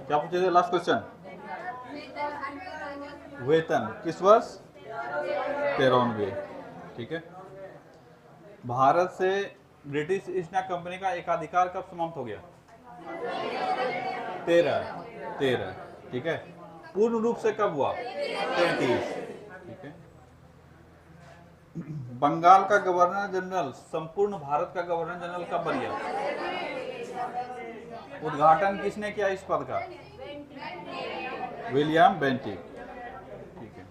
क्या पूछे थे लास्ट क्वेश्चन? वेतन किस वर्ष? 93। ठीक है। भारत से ब्रिटिश ईस्ट इंडिया कंपनी का एकाधिकार कब समाप्त हो गया? 13। ठीक है। पूर्ण रूप से कब हुआ? 33। ठीक है। बंगाल का गवर्नर जनरल संपूर्ण भारत का गवर्नर जनरल कब बन गया? उद्घाटन किसने किया इस पद का? William Bentinck. ठीक है।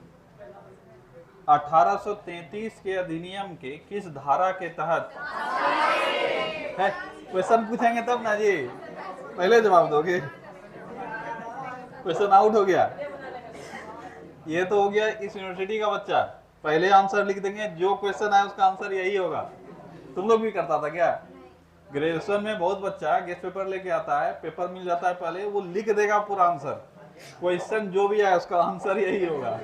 1833 के अधिनियम के किस धारा के तहत है? क्वेश्चन पूछेंगे तब ना जी, पहले जवाब दोगे। क्वेश्चन आउट हो गया। ये तो हो गया इस यूनिवर्सिटी का बच्चा, पहले आंसर लिख देंगे, जो क्वेश्चन आए उसका आंसर यही होगा। तुम लोग भी करता था क्या? ग्रेजुएशन में बहुत बच्चा गेस्ट पेपर लेके आता है, पेपर मिल जाता है पहले, वो लिख देगा पूरा आंसर, क्वेश्चन जो भी आए उसका आंसर यही होगा।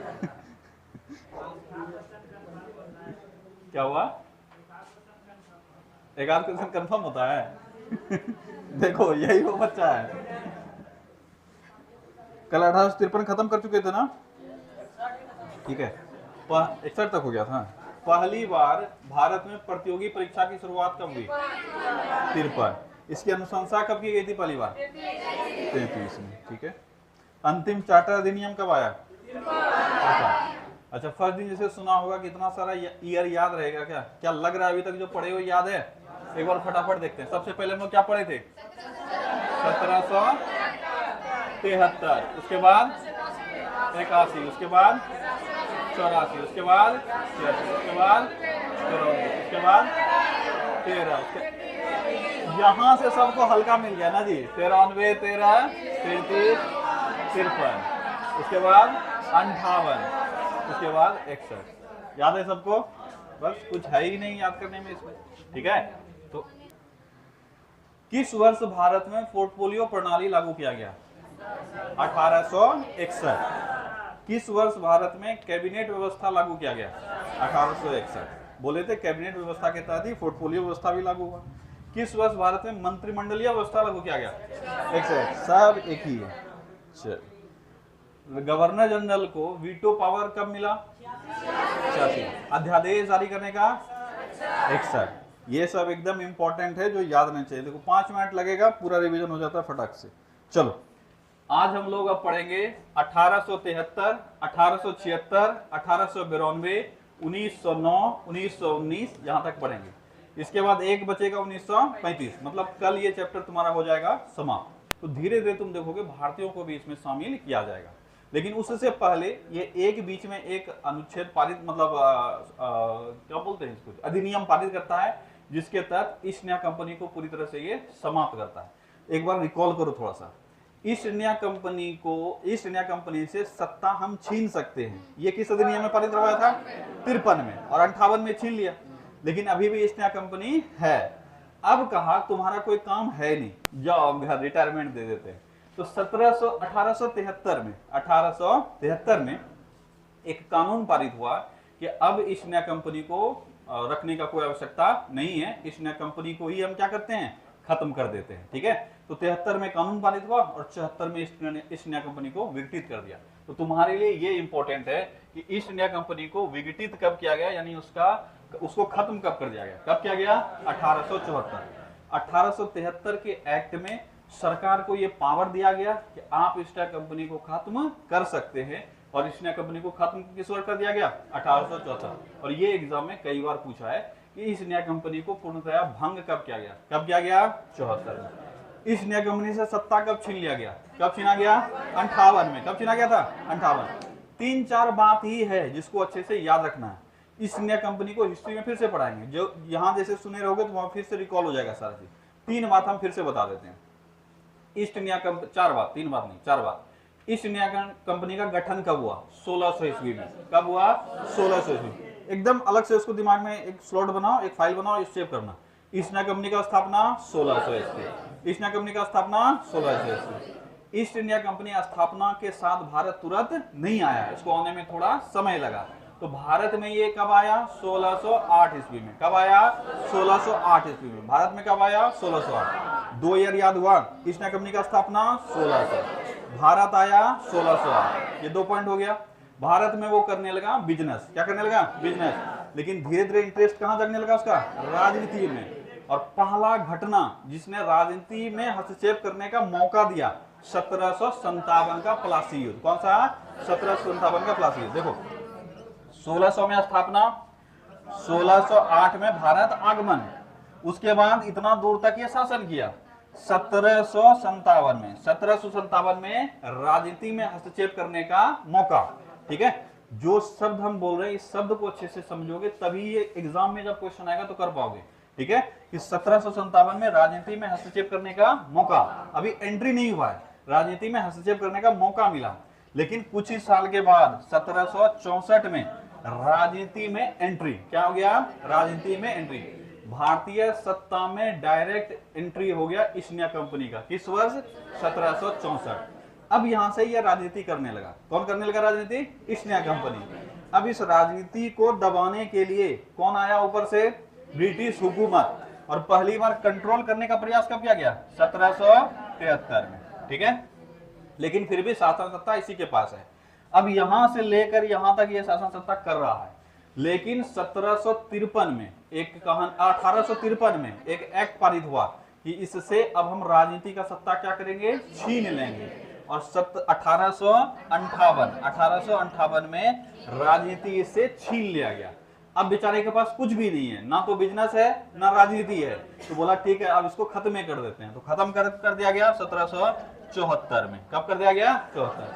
क्या हुआ? एक आध क्वेश्चन कंफर्म होता है। देखो यही वो बच्चा है। कल 1853 खत्म कर चुके थे ना? ठीक है। 61 तक हो गया था। पहली बार भारत में प्रतियोगी परीक्षा की शुरुआत कब हुई? 53। इसकी अनुशंसा कब की गई थी पहली बार? 33 में। ठीक है। अंतिम चार्टर अधिनियम कब आया? अच्छा, फर्स्ट दिन जैसे सुना होगा, कितना सारा ईयर याद रहेगा क्या? क्या लग रहा है अभी तक जो पढ़े हुए याद है? एक बार फटाफट देखते हैं। सबसे पहले हम लोग क्या पढ़े थे? 1773, उसके बाद 81, उसके बाद 84, उसके बाद 86, उसके बाद 94, उसके बाद 13। यहाँ से सबको हल्का मिल गया ना जी? 93, 13, 33, 53, उसके बाद 58, उसके बाद 61। याद है सबको? बस कुछ है ही नहीं याद करने में इसमें। ठीक है। तो किस वर्ष भारत में पोर्टफोलियो प्रणाली लागू किया गया? 1861। किस वर्ष भारत में कैबिनेट व्यवस्था लागू किया गया? 1861। बोले थे कैबिनेट व्यवस्था के तहत ही पोर्टफोलियो व्यवस्था भी लागू हुआ। किस वर्ष भारत में मंत्रिमंडलीय व्यवस्था लागू किया गया? 61। सब एक ही है। चल, गवर्नर जनरल को वीटो पावर कब मिला? 86। अध्यादेश जारी करने का 61। ये सब एकदम इंपॉर्टेंट है जो याद नहीं चाहिए। देखो 5 मिनट लगेगा, पूरा रिवीजन हो जाता है फटाक से। चलो आज हम लोग अब पढ़ेंगे 1873, 1876, 1892, 1909, 1919, यहां तक पढ़ेंगे। इसके बाद एक बचेगा 1935। मतलब कल ये चैप्टर तुम्हारा हो जाएगा समाप्त। तो धीरे धीरे तुम देखोगे भारतीयों को भी इसमें शामिल किया जाएगा। लेकिन उससे पहले ये एक बीच में एक अनुच्छेद पारित, मतलब क्या बोलते हैं इसको, अधिनियम पारित करता है, जिसके तहत ईस्ट इंडिया कंपनी को पूरी तरह से ये समाप्त करता है। एक बार रिकॉल करो थोड़ा सा। ईस्ट इंडिया कंपनी से सत्ता हम छीन सकते हैं, ये किस अधिनियम में पारित करवाया था? 53 में, और 58 में छीन लिया। लेकिन अभी भी ईस्ट इंडिया कंपनी है। अब कहा तुम्हारा कोई काम है नहीं, जाओ घर, रिटायरमेंट दे देते हैं। तो 1873 में एक कानून पारित हुआ कि अब ईस्ट इंडिया कंपनी को रखने का कोई आवश्यकता नहीं है, ईस्ट इंडिया कंपनी को ही हम क्या करते हैं? खत्म कर देते हैं। ठीक है। तो 73 में कानून पारित हुआ और 74 में ईस्ट इंडिया कंपनी को विघटित कर दिया। तो तुम्हारे लिए ये इंपॉर्टेंट है कि ईस्ट इंडिया कंपनी को विघटित कब किया गया, यानी उसको खत्म कब कर दिया गया? कब किया गया? 1874। 1873 के एक्ट में सरकार को ये पावर दिया गया कि आप ईस्ट इंडिया कंपनी को खत्म कर सकते हैं। और ईस्ट इंडिया कंपनी को खत्म किस वर्ष कर दिया गया? 1874। और ये एग्जाम में कई बार पूछा है कि ईस्ट इंडिया कंपनी को पूर्णतया भंग कब किया गया? कब किया गया? 74 में। ईस्ट इंडिया कंपनी से सत्ता कब छीन लिया गया? कब छीना गया? 58 में। कब छीना गया था? 58। 3-4 बात ही है जिसको अच्छे से याद रखना है। ईस्ट इंडिया कंपनी को हिस्ट्री में फिर से पढ़ाएंगे, जो यहाँ जैसे सुने रहोगे तो वहां फिर से रिकॉल हो जाएगा सारा चीज। 3 बात हम फिर से बता देते हैं। ईस्ट इंडिया कंपनी, 4 बात, 3 बात नहीं, 4 बात। ईस्ट इंडिया कंपनी का गठन कब हुआ? 1600 ईस्वी में। कब हुआ? 1600 ईस्वी। एकदम अलग से उसको दिमाग में एक स्लॉट बनाओ, एक फाइल बनाओ, सेव करना। ईस्ट इंडिया कंपनी का स्थापना 1600 ईस्वी। ईस्ट इंडिया कंपनी का स्थापना 1600 ईस्वी। ईस्ट इंडिया कंपनी स्थापना के साथ भारत तुरंत नहीं आया, इसको आने में थोड़ा समय लगा। तो भारत में ये कब आया? 1608 ईस्वी में। कब आया? 1608 ईस्वी में। भारत में कब आया? 1608। 2 ईयर याद हुआ। ईस्ट इंडिया कंपनी का स्थापना 1600। भारत आया 1608, ये 2 पॉइंट हो गया। भारत में वो करने लगा बिजनेस, क्या करने लगा? बिजनेस। लेकिन धीरे धीरे इंटरेस्ट कहां जगने लगा उसका? राजनीति में। और पहला घटना जिसने राजनीति में हस्तक्षेप करने का मौका दिया 1757 का प्लासी युद्ध। कौन सा? 1757 का प्लासी युद्ध। देखो 1600 में स्थापना, 1608 में भारत आगमन, उसके बाद इतना दूर तक ये शासन किया। 1757 में राजनीति में हस्तक्षेप करने का मौका। ठीक है, जो शब्द हम बोल रहे हैं इस शब्द को अच्छे से समझोगे तभी ये एग्जाम में जब क्वेश्चन आएगा तो कर पाओगे। ठीक है, कि 1757 में राजनीति में हस्तक्षेप करने का मौका, अभी एंट्री नहीं हुआ है, राजनीति में हस्तक्षेप करने का मौका मिला। लेकिन कुछ ही साल के बाद 1764 में राजनीति में एंट्री, क्या हो गया? राजनीति में एंट्री, भारतीय सत्ता में डायरेक्ट एंट्री हो गया ईस्ट इंडिया कंपनी का। किस वर्ष? 1764। अब यहां से यह राजनीति करने लगा। कौन करने लगा राजनीति? East India company. अब इस राजनीति को दबाने के लिए कौन आया ऊपर से? ब्रिटिश हुकूमत। और पहली बार कंट्रोल करने का प्रयास कब किया गया? 1773 में। ठीक है, लेकिन फिर भी शासन सत्ता इसी के पास है। अब यहां से लेकर यहां तक ये शासन सत्ता कर रहा है। लेकिन 1753 में एक 1853 में एक एक्ट पारित हुआ कि इससे अब हम राजनीति का सत्ता क्या करेंगे? छीन लेंगे। और 1858 में राजनीति इससे छीन लिया गया। अब बेचारे के पास कुछ भी नहीं है, ना तो बिजनेस है ना राजनीति है, तो बोला ठीक है अब इसको खत्म ही कर देते हैं। तो खत्म कर दिया गया 1774 में। कब कर दिया गया? 74।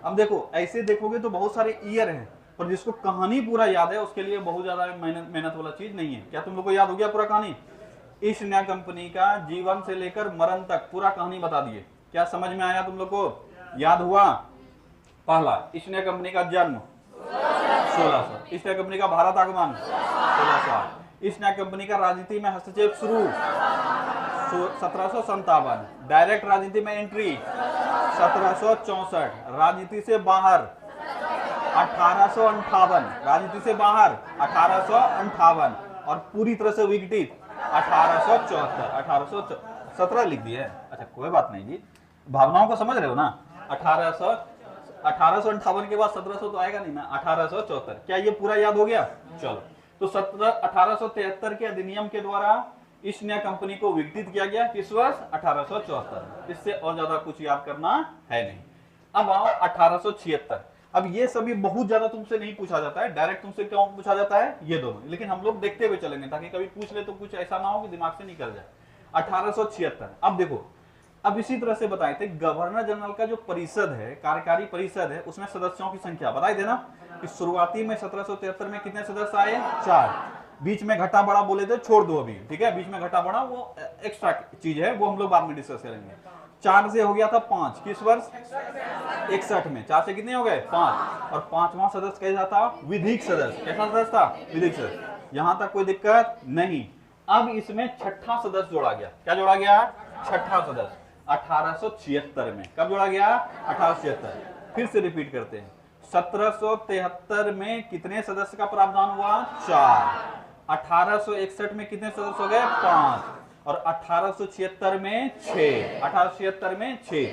अब देखो ऐसे देखोगे तो बहुत सारे ईयर हैं, पर जिसको कहानी पूरा याद है उसके लिए बहुत ज्यादा मेहनत वाला चीज नहीं है। क्या तुम लोग को याद हो गया पूरा कहानी? ईस्ट इंडिया कंपनी का जीवन से लेकर मरण तक पूरा कहानी बता दिए। क्या समझ में आया तुम लोग को? याद हुआ? पहला, ईस्ट इंडिया कंपनी का जन्म 1600, ईस्ट इंडिया कंपनी का भारत आगमन 1608, ईस्ट इंडिया कंपनी का राजनीति में हस्तक्षेप शुरू 1757, डायरेक्ट राजनीति में एंट्री 1764, राजनीति से बाहर 1858, राजनीति से बाहर 1858 और पूरी तरह से विघटित 1874, 1817 लिख दिए। अच्छा कोई बात नहीं जी, भावनाओं को समझ रहे हो ना? 1858 के बाद 1700 तो आएगा नहीं ना, 1874। क्या ये पूरा याद हो गया? चलो, तो 1873 के अधिनियम के द्वारा ईस्ट इंडिया कंपनी को विघटित किया गया। किस वर्ष? 1874। इससे और ज्यादा कुछ याद करना है नहीं। अब आओ 1876। अब ये सभी बहुत ज्यादा तुमसे नहीं पूछा जाता है, डायरेक्ट तुमसे क्यों पूछा जाता है? ये दोनों, लेकिन हम लोग देखते हुए चलेंगे ताकि कभी पूछ ले तो कुछ ऐसा ना हो कि दिमाग से निकल जाए। 1876। अब देखो, अब इसी तरह से बताए थे गवर्नर जनरल का जो परिषद है, कार्यकारी परिषद है, उसमें सदस्यों की संख्या बताई देना कि शुरुआती में 1773 में कितने सदस्य आए? 4। बीच में घटा बढ़ा बोले थे, छोड़ दो अभी। ठीक है, बीच में घटा बढ़ा वो एक्स्ट्रा चीज है, वो हम लोग बाद में डिस्कस करेंगे। 4 से हो गया था 5। किस वर्ष? 61 में। 4 से कितने हो गए? 5। और 5वां सदस्य कैसा था? विधिक सदस्य। कैसा सदस्य था? विधिक सदस्य। यहां तक कोई दिक्कत नहीं। अब इसमें छठा सदस्य जोड़ा गया। क्या जोड़ा गया? छठा सदस्य 1876 में। कब जोड़ा गया? 1876। फिर से रिपीट करते हैं। 1773 में कितने सदस्य का प्रावधान हुआ? 4। 1861 में कितने सदस्य हो गए? 5। और 1876 में 6। 1876 में 6।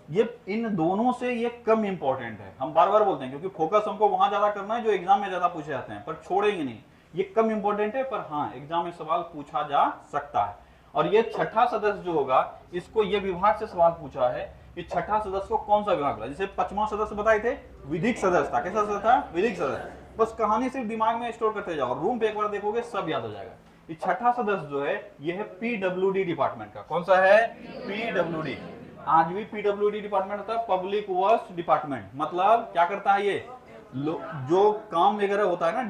ये इन दोनों से ये कम इंपॉर्टेंट है। हम बार बार बोलते हैं क्योंकि फोकस हमको वहां ज्यादा करना है जो एग्जाम में ज्यादा पूछे जाते हैं, पर छोड़ेंगे नहीं। ये कम इंपॉर्टेंट है, पर हाँ एग्जाम में सवाल पूछा जा सकता है। और ये छठा सदस्य जो होगा, इसको ये विभाग से सवाल पूछा है कि छठा सदस्य को कौन सा विभाग? जैसे 5वां सदस्य बताए थे विधिक सदस्य था। कैसा सदस्य था? विधिक सदस्य। बस कहानी सिर्फ दिमाग में स्टोर करते जाओ, रूम पे एक बार देखोगे सब याद हो जाएगा। ये छठा सदस्य जो है ये है पीडब्ल्यूडी डिपार्टमेंट का। कौन सा है? पीडब्ल्यूडी। आज भी पीडब्ल्यूडी डिपार्टमेंट होता है, पब्लिक वर्क्स डिपार्टमेंट। मतलब क्या करता है ये? जो काम वगैरह होता है ना,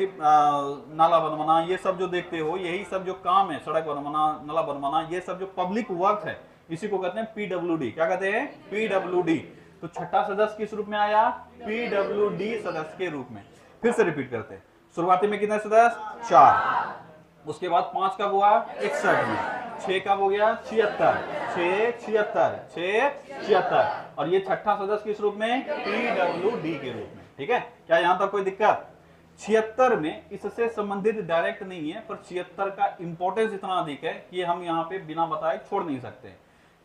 नाला बनवाना, ये सब जो देखते हो, यही सब जो काम है, सड़क बनवाना, नाला बनवाना, ये सब जो पब्लिक वर्क है, इसी को कहते हैं पीडब्ल्यूडी। क्या कहते हैं? पीडब्ल्यूडी। तो छठा सदस्य किस रूप में आया? पीडब्ल्यूडी सदस्य के रूप में। फिर से रिपीट करते हैं। शुरुआती में कितने सदस्य? 4। उसके बाद 5 कब हुआ? 61 में। 6 कब हो गया? 76। 6 और ये छठा सदस्य किस रूप में? पीडब्ल्यूडी के रूप में। ठीक है, क्या यहां तक कोई दिक्कत? 76 में इससे संबंधित डायरेक्ट नहीं है, पर 76 का इंपॉर्टेंस इतना अधिक है कि हम यहाँ पे बिना बताए छोड़ नहीं सकते।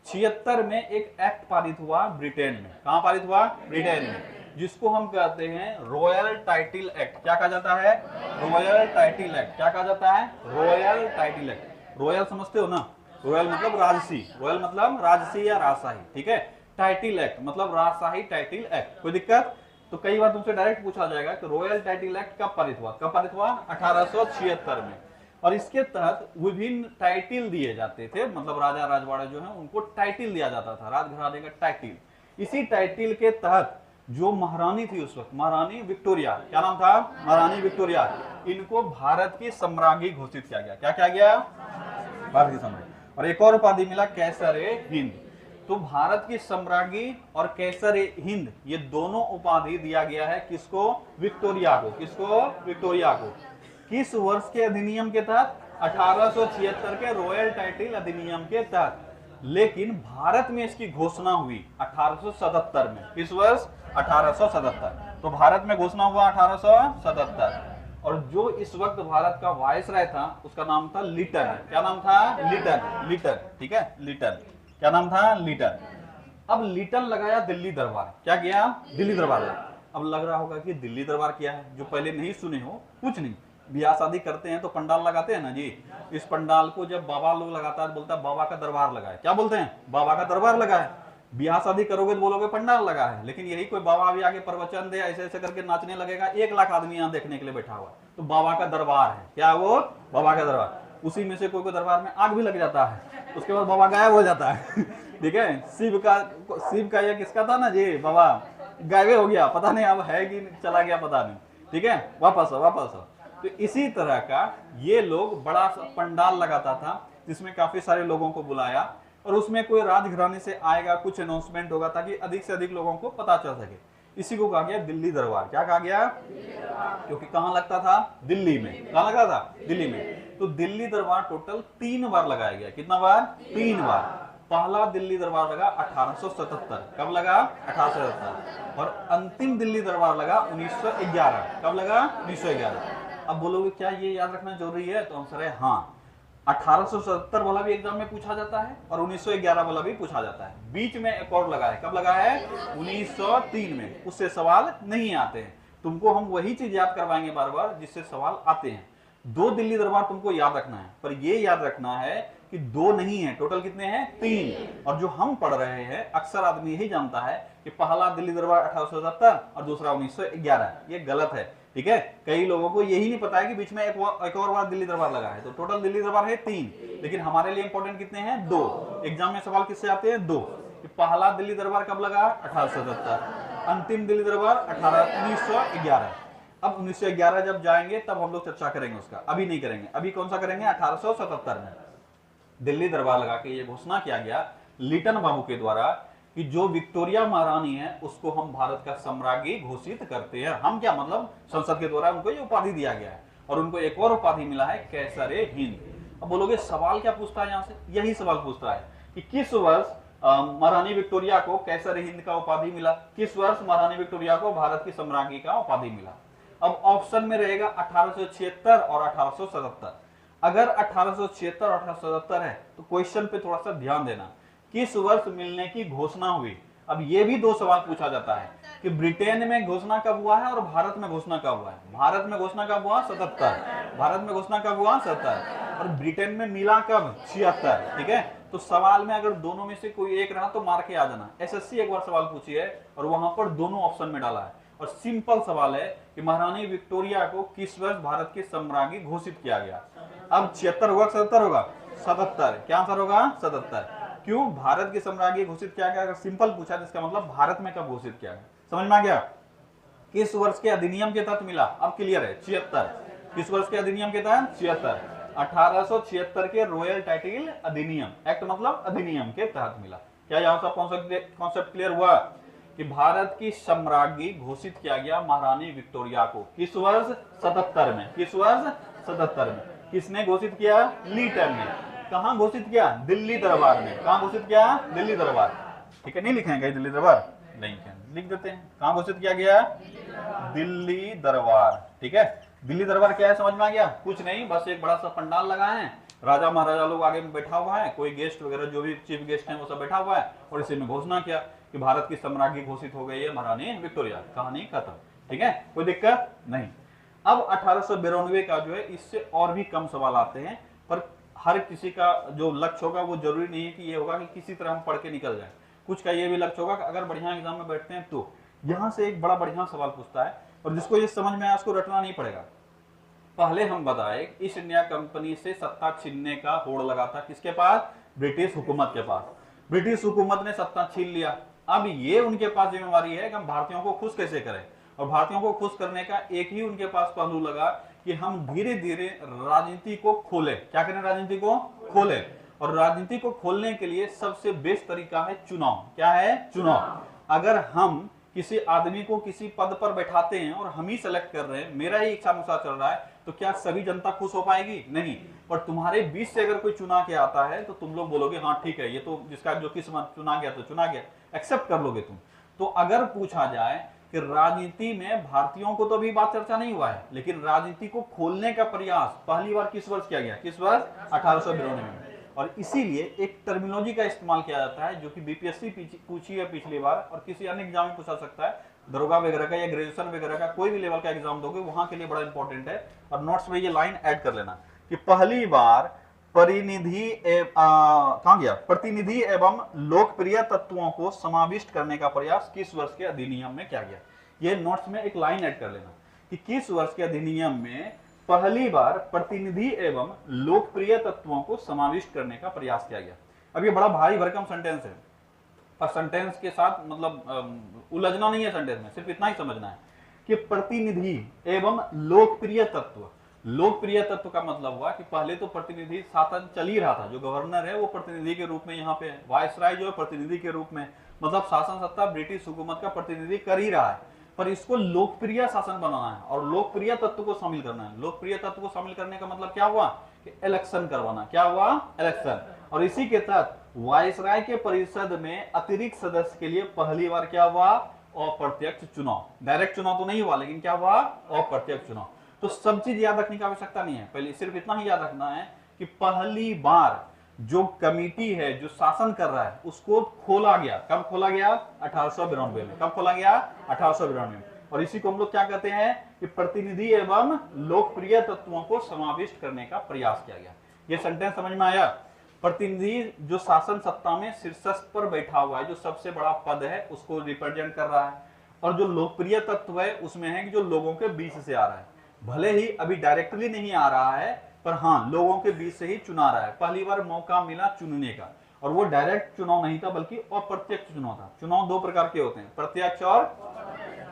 76 में एक एक्ट पारित हुआ ब्रिटेन में। कहां पारित हुआ? ब्रिटेन में, जिसको हम कहते हैं रॉयल टाइटल एक्ट। क्या कहा जाता है? Royal title act. क्या कहा जाता है? Royal title act. रॉयल समझते हो ना? रॉयल मतलब राजसी, रॉयल मतलब राजसी या राजशाही, ठीक है। टाइटल एक्ट मतलब राजशाही टाइटल एक्ट। कोई दिक्कत? तो कई बार तुमसे डायरेक्ट पूछा जाएगा कि रॉयल टाइटल एक्ट कब पारित हुआ? कब पारित हुआ? 1876 में। और इसके तहत विभिन्न टाइटल दिए जाते थे, मतलब राजा राजवाड़ा जो है उनको टाइटल दिया जाता था, राजघराने का टाइटल। इसी टाइटल के तहत जो महारानी थी उस वक्त, महारानी विक्टोरिया, क्या नाम था? महारानी विक्टोरिया, इनको भारत की सम्राज्ञी घोषित किया गया। क्या किया गया? भारत की सम्राज्ञी। और एक और उपाधि मिला, कैसर-ए हिंद। तो भारत की सम्राज्ञी और कैसर-ए-हिंद, ये दोनों उपाधि दिया गया है किसको? विक्टोरिया को। किसको? विक्टोरिया को। किस वर्ष के अधिनियम के तहत? 1876 के रॉयल टाइटल अधिनियम के तहत। लेकिन भारत में इसकी घोषणा हुई 1877 में। किस वर्ष? 1877। तो भारत में घोषणा हुआ 1877। और जो इस वक्त भारत का वायसराय था उसका नाम था लिटन। क्या नाम था? लिटन। लिटन, ठीक है, लिटन। क्या नाम था? लिटन। अब लिटन लगाया दिल्ली दरबार। क्या किया? दिल्ली दरबार। अब लग रहा होगा कि दिल्ली दरबार क्या है, जो पहले नहीं सुने हो। कुछ नहीं, ब्याह शादी करते हैं तो पंडाल लगाते हैं ना जी। इस पंडाल को जब बाबा लोग लगाता है बोलता है बाबा का दरबार लगा है। क्या बोलते हैं? बाबा का दरबार लगा है। ब्याह शादी करोगे तो बोलोगे पंडाल लगा है। लेकिन यही कोई बाबा भी आगे प्रवचन दे, ऐसे ऐसे करके नाचने लगेगा, 1 लाख आदमी यहाँ देखने के लिए बैठा हुआ, तो बाबा का दरबार है। क्या वो? बाबा का दरबार। उसी में से कोई दरबार में आग भी लग जाता है, उसके बाद बाबा गायब हो जाता है। ठीक है। शिव का ये किसका था ना जी, बाबा गायब हो गया, पता नहीं अब है कि चला गया, पता नहीं। ठीक है, वापस आओ। तो इसी तरह का ये लोग बड़ा पंडाल लगाता था जिसमें काफी सारे लोगों को बुलाया, और उसमें कोई राजघराने से आएगा, कुछ अनाउंसमेंट होगा ताकि अधिक से अधिक लोगों को पता चल सके। इसी को कहा गया दिल्ली दरबार। क्या कहा गया? क्योंकि कहां लगता था? दिल्ली में। कहां लगा था? दिल्ली में। तो दिल्ली दरबार टोटल 3 बार लगाया गया। कितना बार? 3 बार। पहला दिल्ली दरबार लगा 1877। कब लगा? 1877। और अंतिम दिल्ली दरबार लगा 1911। कब लगा? 1911। अब बोलोगे क्या ये याद रखना जरूरी है? तो आंसर है हाँ। 1877 वाला भी एग्जाम में पूछा जाता है और 1911 वाला भी पूछा जाता है। बीच में एक और लगा है। कब लगा है? 1903 में। उससे सवाल नहीं आते हैं। तुमको हम वही चीज याद करवाएंगे बार बार जिससे सवाल आते हैं। 2 दिल्ली दरबार तुमको याद रखना है, पर ये याद रखना है कि 2 नहीं है, टोटल कितने हैं? 3। और जो हम पढ़ रहे हैं अक्सर आदमी यही जानता है कि पहला दिल्ली दरबार 1877 और दूसरा 1911। ये गलत है। ठीक है, कई लोगों को यही नहीं पता है कि बीच में एक और बार दिल्ली दरबार लगा है। तो टोटल दिल्ली दरबार है 3, लेकिन हमारे लिए इंपॉर्टेंट कितने हैं? 2। एग्जाम में सवाल किससे आते हैं? 2। पहला दिल्ली दरबार कब लगा? 1877। अंतिम दिल्ली दरबार 1911। अब 1911 जब जाएंगे तब हम लोग चर्चा करेंगे उसका, अभी नहीं करेंगे। अभी कौन सा करेंगे? 1877 में दिल्ली दरबार लगा के ये घोषणा किया गया लिटन बाबू के द्वारा कि जो विक्टोरिया महारानी है उसको हम भारत का सम्राज्ञी घोषित करते हैं। हम क्या मतलब संसद के द्वारा उनको ये उपाधि दिया गया है। और उनको एक और उपाधि मिला है, कैसर-ए-हिंद। अब बोलोगे सवाल क्या पूछता है यहाँ से? यही सवाल पूछता है कि किस वर्ष महारानी विक्टोरिया को कैसर-ए-हिंद का उपाधि मिला? किस वर्ष महारानी विक्टोरिया को भारत की सम्राज्ञी का उपाधि मिला? अब ऑप्शन में रहेगा 1876 और 1877। अगर 1876 और 1877 है तो क्वेश्चन पे थोड़ा सा ध्यान देना, किस वर्ष मिलने की घोषणा हुई। अब ये भी 2 सवाल पूछा जाता है कि ब्रिटेन में घोषणा कब हुआ है और भारत में घोषणा कब हुआ है। भारत में घोषणा कब हुआ? 77। भारत में घोषणा कब हुआ? 77। और ब्रिटेन में मिला कब? 76। ठीक है, तो सवाल में अगर दोनों में से कोई एक रहा तो मार के आ जाना। एसएससी एक बार सवाल पूछी है और वहां पर दोनों ऑप्शन में डाला है, और सिंपल सवाल है कि महारानी विक्टोरिया को किस वर्ष भारत की सम्राज्ञी घोषित किया गया। अब 76 होगा, 77 होगा? 77। क्या आंसर होगा? 77। क्यों भारत की सम्राज्ञी घोषित किया गया? अगर सिंपल पूछा तो इसका मतलब भारत में कब घोषित किया गया। समझ में आ गया? किस वर्ष के अधिनियम के तहत मिला? अब क्लियर है, 76। किस वर्ष के अधिनियम के तहत? 76। 1876 के रॉयल टाइटल अधिनियम, एक्ट मतलब अधिनियम के तहत मिला। क्या यहाँ सब कॉन्सेप्ट क्लियर हुआ कि भारत की सम्राज्ञी घोषित किया गया महारानी विक्टोरिया को किस वर्ष? 77 में। किस वर्ष? 77 में। किसने घोषित किया? लिटन ने। कहां घोषित किया? दिल्ली दरबार में। कहां घोषित किया? दिल्ली दरबार। ठीक है, नहीं लिखेंगे कहीं दिल्ली दरबार? नहीं लिख देते हैं। कहां घोषित किया गया? दिल्ली दरबार। ठीक है, दिल्ली दरबार क्या है समझ में आ गया? कुछ नहीं, बस एक बड़ा सा पंडाल लगाए हैं, राजा महाराजा लोग आगे में बैठा हुआ है, कोई गेस्ट वगैरह जो भी चीफ गेस्ट हैं वो सब बैठा हुआ है, और इसी में घोषणा किया कि भारत की सम्राज्ञी घोषित हो गई है महारानी विक्टोरिया, कहानी खत्म। ठीक है, कोई दिक्कत नहीं। अब 1892 का जो है इससे और भी कम सवाल आते हैं, पर हर किसी का जो लक्ष्य होगा वो जरूरी नहीं है कि ये होगा कि किसी तरह हम पढ़ के निकल जाए, कुछ का ये भी लक्ष्य होगा कि अगर बढ़िया एग्जाम में बैठते हैं तो यहां से एक बड़ा बढ़िया सवाल पूछता है, और जिसको ये समझ में आया उसको रटना नहीं पड़ेगा। पहले हम बताए ईस्ट इंडिया कंपनी से सत्ता छीनने का होड़ लगा था किसके पास? ब्रिटिश हुकूमत के पास। ब्रिटिश हुकूमत ने सत्ता छीन लिया, अब ये उनके पास जिम्मेवारी है कि हम भारतीयों को खुश कैसे करें, और भारतीयों को खुश करने का एक ही उनके पास पहलू लगा कि हम धीरे धीरे राजनीति को खोले। क्या करें? राजनीति को खोले, और राजनीति को खोलने के लिए सबसे बेस्ट तरीका है चुनाव। क्या है? चुनाव। अगर हम किसी आदमी को किसी पद पर बैठाते हैं और हम ही सेलेक्ट कर रहे हैं, मेरा ही इच्छा अनुसार चल रहा है, तो क्या सभी जनता खुश हो पाएगी? नहीं। पर तुम्हारे बीच से अगर कोई चुना के आता है तो तुम लोग बोलोगे हाँ ठीक है, ये तो जिसका जो किस्मत चुना गया तो चुना गया, एक्सेप्ट कर लोगे तुम। तो अगर पूछा जाए कि राजनीति में भारतीयों को तो अभी बात चर्चा नहीं हुआ है, लेकिन राजनीति को खोलने का प्रयास पहली बार किस वर्ष किया गया? किस वर्ष? 1892 में। और इसीलिए एक टर्मिनोलॉजी का इस्तेमाल किया जाता है जो कि बीपीएससी पूछी है पिछली बार, और किसी अन्य एग्जाम में पूछा सकता है, दरोगा वगैरह का या ग्रेजुएशन वगैरह का कोई भी लेवल का एग्जाम दोगे वहां के लिए बड़ा इंपॉर्टेंट है। और नोट्स में ये लाइन ऐड कर लेना कि पहली बार प्रतिनिधि एवं लोकप्रिय तत्वों को समाविष्ट करने का प्रयास किस वर्ष के अधिनियम में किया गया? ये नोट्स में एक लाइन ऐड कर लेना कि किस वर्ष के अधिनियम में पहली बार प्रतिनिधि एवं लोकप्रिय तत्वों को समाविष्ट करने का प्रयास किया गया। अब ये बड़ा भारी भरकम सेंटेंस है, पर सेंटेंस के साथ मतलब उलझना नहीं है सेंटेंस में, सिर्फ इतना ही समझना है कि प्रतिनिधि एवं लोकप्रिय तत्व। लोकप्रिय तत्व का मतलब हुआ कि पहले तो प्रतिनिधि शासन चल ही रहा था, जो गवर्नर है वो प्रतिनिधि के रूप में यहाँ पे, वायसराय जो है प्रतिनिधि के रूप में, मतलब शासन सत्ता ब्रिटिश हुकूमत का प्रतिनिधि कर ही रहा है, पर इसको लोकप्रिय शासन बनाना है और लोकप्रिय तत्व को शामिल करना है। लोकप्रिय तत्व को शामिल करने का मतलब क्या हुआ कि इलेक्शन करवाना। क्या हुआ? इलेक्शन। और इसी के तहत वायसराय के परिषद में अतिरिक्त सदस्य के लिए पहली बार क्या हुआ? अप्रत्यक्ष चुनाव। डायरेक्ट चुनाव तो नहीं हुआ, लेकिन क्या हुआ? अप्रत्यक्ष चुनाव। तो सब चीज याद रखने की आवश्यकता नहीं है, पहले सिर्फ इतना ही याद रखना है कि पहली बार जो कमिटी है जो शासन कर रहा है उसको खोला गया। कब खोला गया? 1892 में। कब खोला गया? 1892 में। और इसी को हम लोग क्या कहते हैं कि प्रतिनिधि एवं लोकप्रिय तत्वों को समाविष्ट करने का प्रयास किया गया। ये सेंटेंस समझ में आया? प्रतिनिधि जो शासन सत्ता में शीर्षस्थ पर बैठा हुआ है, जो सबसे बड़ा पद है, उसको रिप्रेजेंट कर रहा है, और जो लोकप्रिय तत्व है उसमें है कि जो लोगों के बीच से आ रहा है, भले ही अभी डायरेक्टली नहीं आ रहा है, पर हाँ लोगों के बीच से ही चुना रहा है। पहली बार मौका मिला चुनने का, और वो डायरेक्ट चुनाव नहीं था बल्कि अप्रत्यक्ष चुनाव था। चुनाव दो प्रकार के होते हैं, प्रत्यक्ष और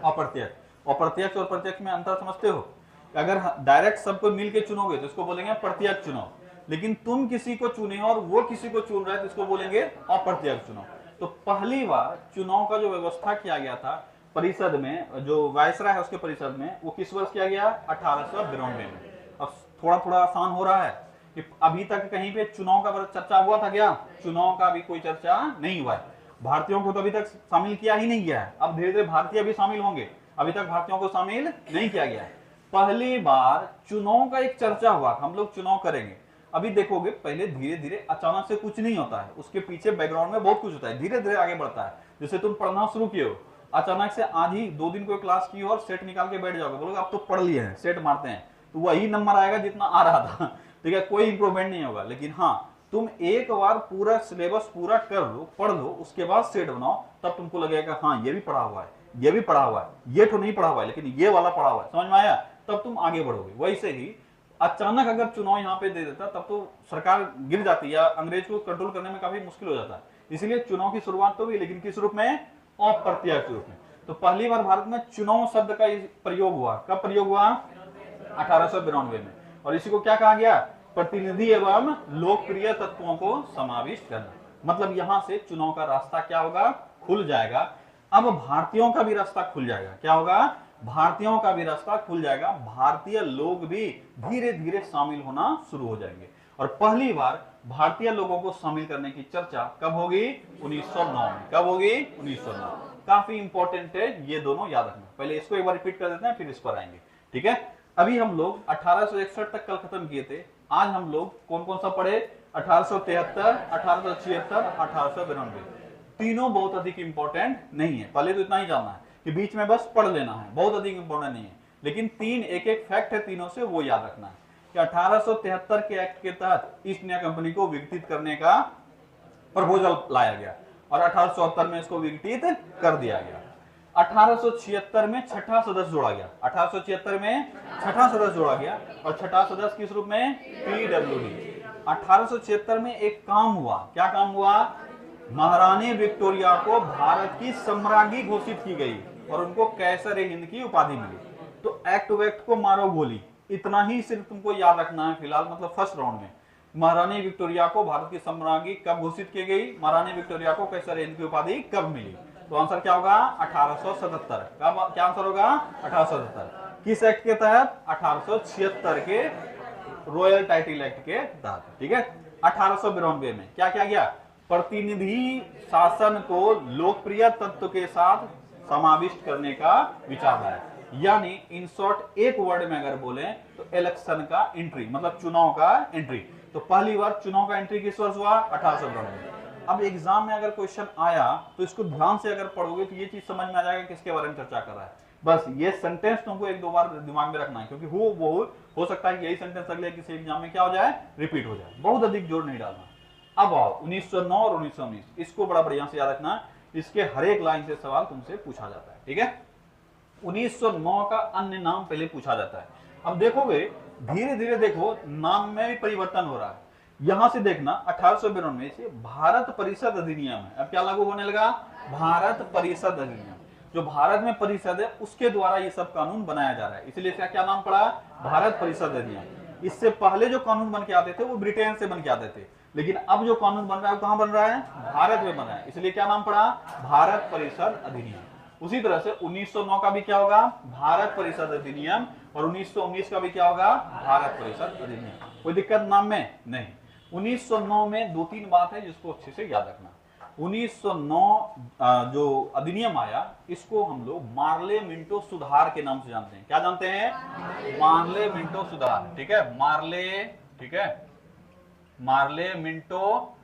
अप्रत्यक्ष। अप्रत्यक्ष और प्रत्यक्ष में अंतर समझते हो? अगर डायरेक्ट सबको मिलके चुनोगे तो इसको बोलेंगे प्रत्यक्ष चुनाव, लेकिन तुम किसी को चुने और वो किसी को चुन रहा है तो इसको बोलेंगे अप्रत्यक्ष चुनाव। तो पहली बार चुनाव का जो व्यवस्था किया गया था परिषद में, जो वायसराय है उसके परिषद में, वो किस वर्ष किया गया? 1892 में। अब थोड़ा थोड़ा आसान हो रहा है कि अभी तक कहीं पे चुनाव का चर्चा हुआ था क्या? चुनाव का अभी कोई चर्चा नहीं हुआ है। भारतीयों को तो अभी तक शामिल किया ही नहीं गया है, अब धीरे धीरे भारतीय भी शामिल होंगे, अभी तक भारतीयों को शामिल नहीं किया गया है। पहली बार चुनाव का एक चर्चा हुआ, हम लोग चुनाव करेंगे। अभी देखोगे पहले धीरे धीरे अचानक से कुछ नहीं होता है, उसके पीछे बैकग्राउंड में बहुत कुछ होता है, धीरे धीरे आगे बढ़ता है। जैसे तुम पढ़ना शुरू किए हो, अचानक से आज ही 2 दिन कोई क्लास की हो और सेट निकाल के बैठ जाओगे, बोलोगे अब तो पढ़ लिए हैं, सेट मारते हैं, तो वही नंबर आएगा जितना आ रहा था। ठीक है, कोई इंप्रूवमेंट नहीं होगा। लेकिन हाँ, तुम एक बार पूरा सिलेबस पूरा कर लो, पढ़ लो, उसके बाद सेट बनाओ, तब तुमको लगेगा हाँ ये भी पढ़ा हुआ है, ये भी पढ़ा हुआ है, ये तो नहीं पढ़ा हुआ है लेकिन ये वाला पढ़ा हुआ है, समझ में आया? तब तुम आगे बढ़ोगे। वैसे ही अचानक अगर चुनाव यहाँ पे दे देता तब तो सरकार गिर जाती या अंग्रेज को कंट्रोल करने में काफी मुश्किल हो जाता है। इसलिए चुनाव की शुरुआत तो हुई, लेकिन किस रूप में? अप्रत्यक्ष रूप में। तो पहली बार भारत में चुनाव शब्द का प्रयोग हुआ। कब प्रयोग हुआ? 1892 में। और इसी को क्या कहा गया? प्रतिनिधि एवं लोकप्रिय तत्वों को समाविष्ट करना। मतलब यहां से चुनाव का रास्ता क्या होगा? खुल जाएगा। अब भारतीयों का भी रास्ता खुल जाएगा। क्या होगा? भारतीयों का भी रास्ता खुल जाएगा। भारतीय लोग भी धीरे धीरे शामिल होना शुरू हो जाएंगे। और पहली बार भारतीय लोगों को शामिल करने की चर्चा कब होगी? 1909 में। कब होगी? 1909। काफी इंपॉर्टेंट है, ये दोनों याद रखना। पहले इसको एक बार रिपीट कर देते हैं, फिर इस पर आएंगे। ठीक है, अभी हम लोग 1861 तक कल खत्म किए थे। आज हम लोग कौन कौन सा पढ़े? 1873, 1876, 1892। तीनों बहुत अधिक इंपॉर्टेंट नहीं है, पहले तो इतना ही जानना है कि बीच में बस पढ़ लेना है, बहुत अधिक इंपॉर्टेंट नहीं है। लेकिन तीन एक एक फैक्ट है तीनों से, वो याद रखना है कि 1873 के एक्ट के तहत ईस्ट इंडिया कंपनी को विघटित करने का प्रपोजल लाया गया और 1874 में इसको विघटित कर दिया गया। 1876 में छठा सदस्य जोड़ा गया, 1876 में छठा सदस्य जोड़ा गया और छठा सदस्य किस रूप में? पीडब्ल्यूडी। 1876 में एक काम हुआ, क्या काम हुआ? महारानी विक्टोरिया को भारत की सम्राज्ञी घोषित की गई और उनको कैसर हिंद की उपाधि मिली। तो एक्ट वैक्ट को मारो गोली, इतना ही सिर्फ तुमको याद रखना है फिलहाल, मतलब फर्स्ट राउंड में। महारानी विक्टोरिया को भारत की सम्राज्ञी कब घोषित की गई? महारानी विक्टोरिया को कैसर हिंद की उपाधि कब मिली? तो आंसर क्या होगा? 1877। क्या आंसर होगा? 1877। किस एक्ट के तहत? 1876 के रॉयल टाइटल एक्ट के तहत। ठीक है। 1892 में क्या किया गया? प्रतिनिधि शासन को लोकप्रिय तत्व के साथ समाविष्ट करने का विचार आया। यानी इन शॉर्ट एक वर्ड में अगर बोले तो इलेक्शन का एंट्री, मतलब चुनाव का एंट्री। तो पहली बार चुनाव का एंट्री किस वर्ष हुआ? 1892। अब एग्जाम में अगर क्वेश्चन आया तो इसको ध्यान से अगर पढ़ोगे तो ये चीज समझ में आ जाएगा किसके बारे में चर्चा कर रहा है। बस ये सेंटेंस तुमको एक दो बार दिमाग में रखना है, क्योंकि हो सकता है कि यही सेंटेंस अगले किसी एग्जाम में क्या हो जाए? रिपीट हो जाए। बहुत अधिक जोर नहीं डालना। अब आओ 1909 और 1919, इसको बड़ा बढ़िया से याद रखना, इसके हर एक लाइन से सवाल तुमसे पूछा जाता है। ठीक है। 1909 का अन्य नाम पहले पूछा जाता है। अब देखोगे धीरे धीरे देखो नाम में भी परिवर्तन हो रहा है। यहां से देखना 1892 से भारत परिषद अधिनियम है। अब क्या लागू होने लगा? भारत परिषद अधिनियम। जो भारत में परिषद है उसके द्वारा ये सब कानून बनाया जा रहा है, इसलिए इसका क्या नाम पड़ा? भारत परिषद अधिनियम। इससे पहले जो कानून बन के आते थे वो ब्रिटेन से बन के आते थे, लेकिन अब जो कानून बन रहा है वो कहां बन रहा है? भारत में बन रहा है, इसलिए क्या नाम पड़ा? भारत परिषद अधिनियम। उसी तरह से 1909 का भी क्या होगा? भारत परिषद अधिनियम। और 1919 का भी क्या होगा? भारत परिषद अधिनियम। कोई दिक्कत नाम में नहीं। 1909 में दो तीन बात है जिसको अच्छे से याद रखना। 1909 जो अधिनियम आया इसको हम लोग मार्ले मिंटो सुधार के नाम से जानते हैं। क्या जानते हैं? मार्ले मिंटो सुधार। ठीक है, मार्ले, ठीक है, मार्ले मिंटो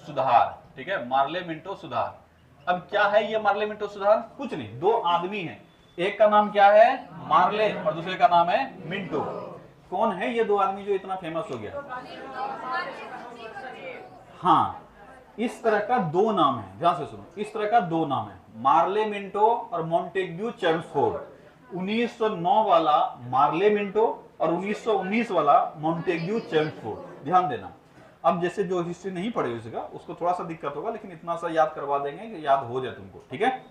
सुधार। ठीक है, मार्ले मिंटो सुधार। अब क्या है ये मार्ले मिंटो सुधार? कुछ नहीं, दो आदमी हैं, एक का नाम क्या है? मार्ले और दूसरे का नाम है मिंटो। कौन है ये दो आदमी जो इतना फेमस हो गया? हाँ, इस तरह का दो नाम है, ध्यान से सुनो, इस तरह का दो नाम है, मार्ले मिंटो और मॉन्टेग्यू चेम्सफोर्ड। 1909 वाला मार्ले मिंटो और 1919 वाला मॉन्टेग्यू चेम्सफोर्ड। ध्यान देना। अब जैसे जो हिस्ट्री नहीं पढ़ी उसका उसको थोड़ा सा दिक्कत होगा, लेकिन इतना सा याद करवा देंगे कि याद हो जाए तुमको। ठीक है।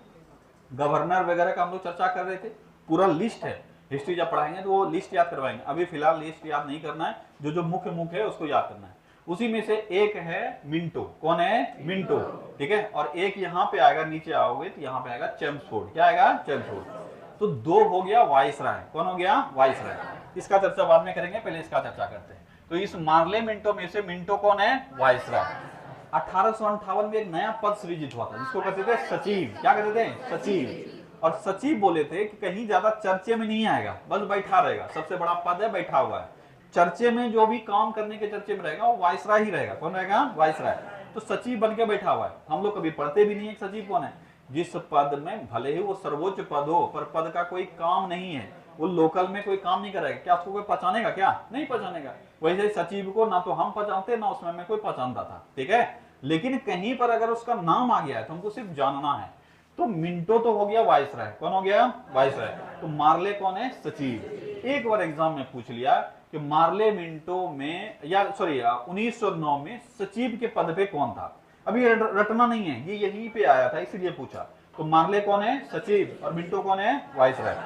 गवर्नर वगैरह का हम लोग चर्चा कर रहे थे, पूरा लिस्ट है। हिस्ट्री जब पढ़ाएंगे तो वो लिस्ट याद करवाएंगे। अभी फिलहाल लिस्ट याद नहीं करना है, जो मुख्य है उसको याद करना है। उसी में से एक है मिंटो। कौन है? मिंटो। ठीक है। और एक यहाँ पे आएगा, नीचे आओगे तो यहाँ पे आएगा चेम्सफोर्ड। क्या आएगा? चेम्सफोर्ड। तो दो हो गया वाइसराय। कौन हो गया? वाइसराय। इसका चर्चा बाद में करेंगे, पहले इसका चर्चा करते हैं। तो इस मार्ले मिंटो में से मिंटो कौन है? वाइसराय। 1858 में एक नया पद सृजित हुआ था जिसको कहते थे सचिव। क्या कहते थे? सचिव। और सचिव बोले थे कि कहीं ज्यादा चर्चे में नहीं आएगा, बस बैठा रहेगा, सबसे बड़ा पद है, बैठा हुआ है। चर्चे में जो भी काम करने के चर्चे में रहेगा वो वाइसराय ही रहेगा। कौन रहेगा? वाइसराय। तो सचिव बन के बैठा हुआ है। हम लोग कभी पढ़ते भी नहीं है सचिव कौन है। जिस पद में भले ही वो सर्वोच्च पद हो पर पद का कोई काम नहीं है, वो लोकल में कोई काम नहीं करेगा, क्या उसको कोई पहचानेगा? क्या नहीं पहचानेगा। वैसे सचिव को ना तो हम पहचानते ना उसमें में कोई पहचानता था। ठीक है। लेकिन कहीं पर अगर उसका नाम आ गया है तो हमको सिर्फ जानना है। तो मिंटो तो हो गया वाइसराय। कौन हो गया? वाइसराय। तो मार्ले कौन है? सचिव। एक बार एग्जाम में पूछ लिया कि मार्ले मिंटो में, या सॉरी 1909 में सचिव के पद पे कौन था। अभी रटना नहीं है, ये यहीं पे आया था इसलिए पूछा। तो मार्ले कौन है? सचिव। और मिंटो कौन है? वाइसराय।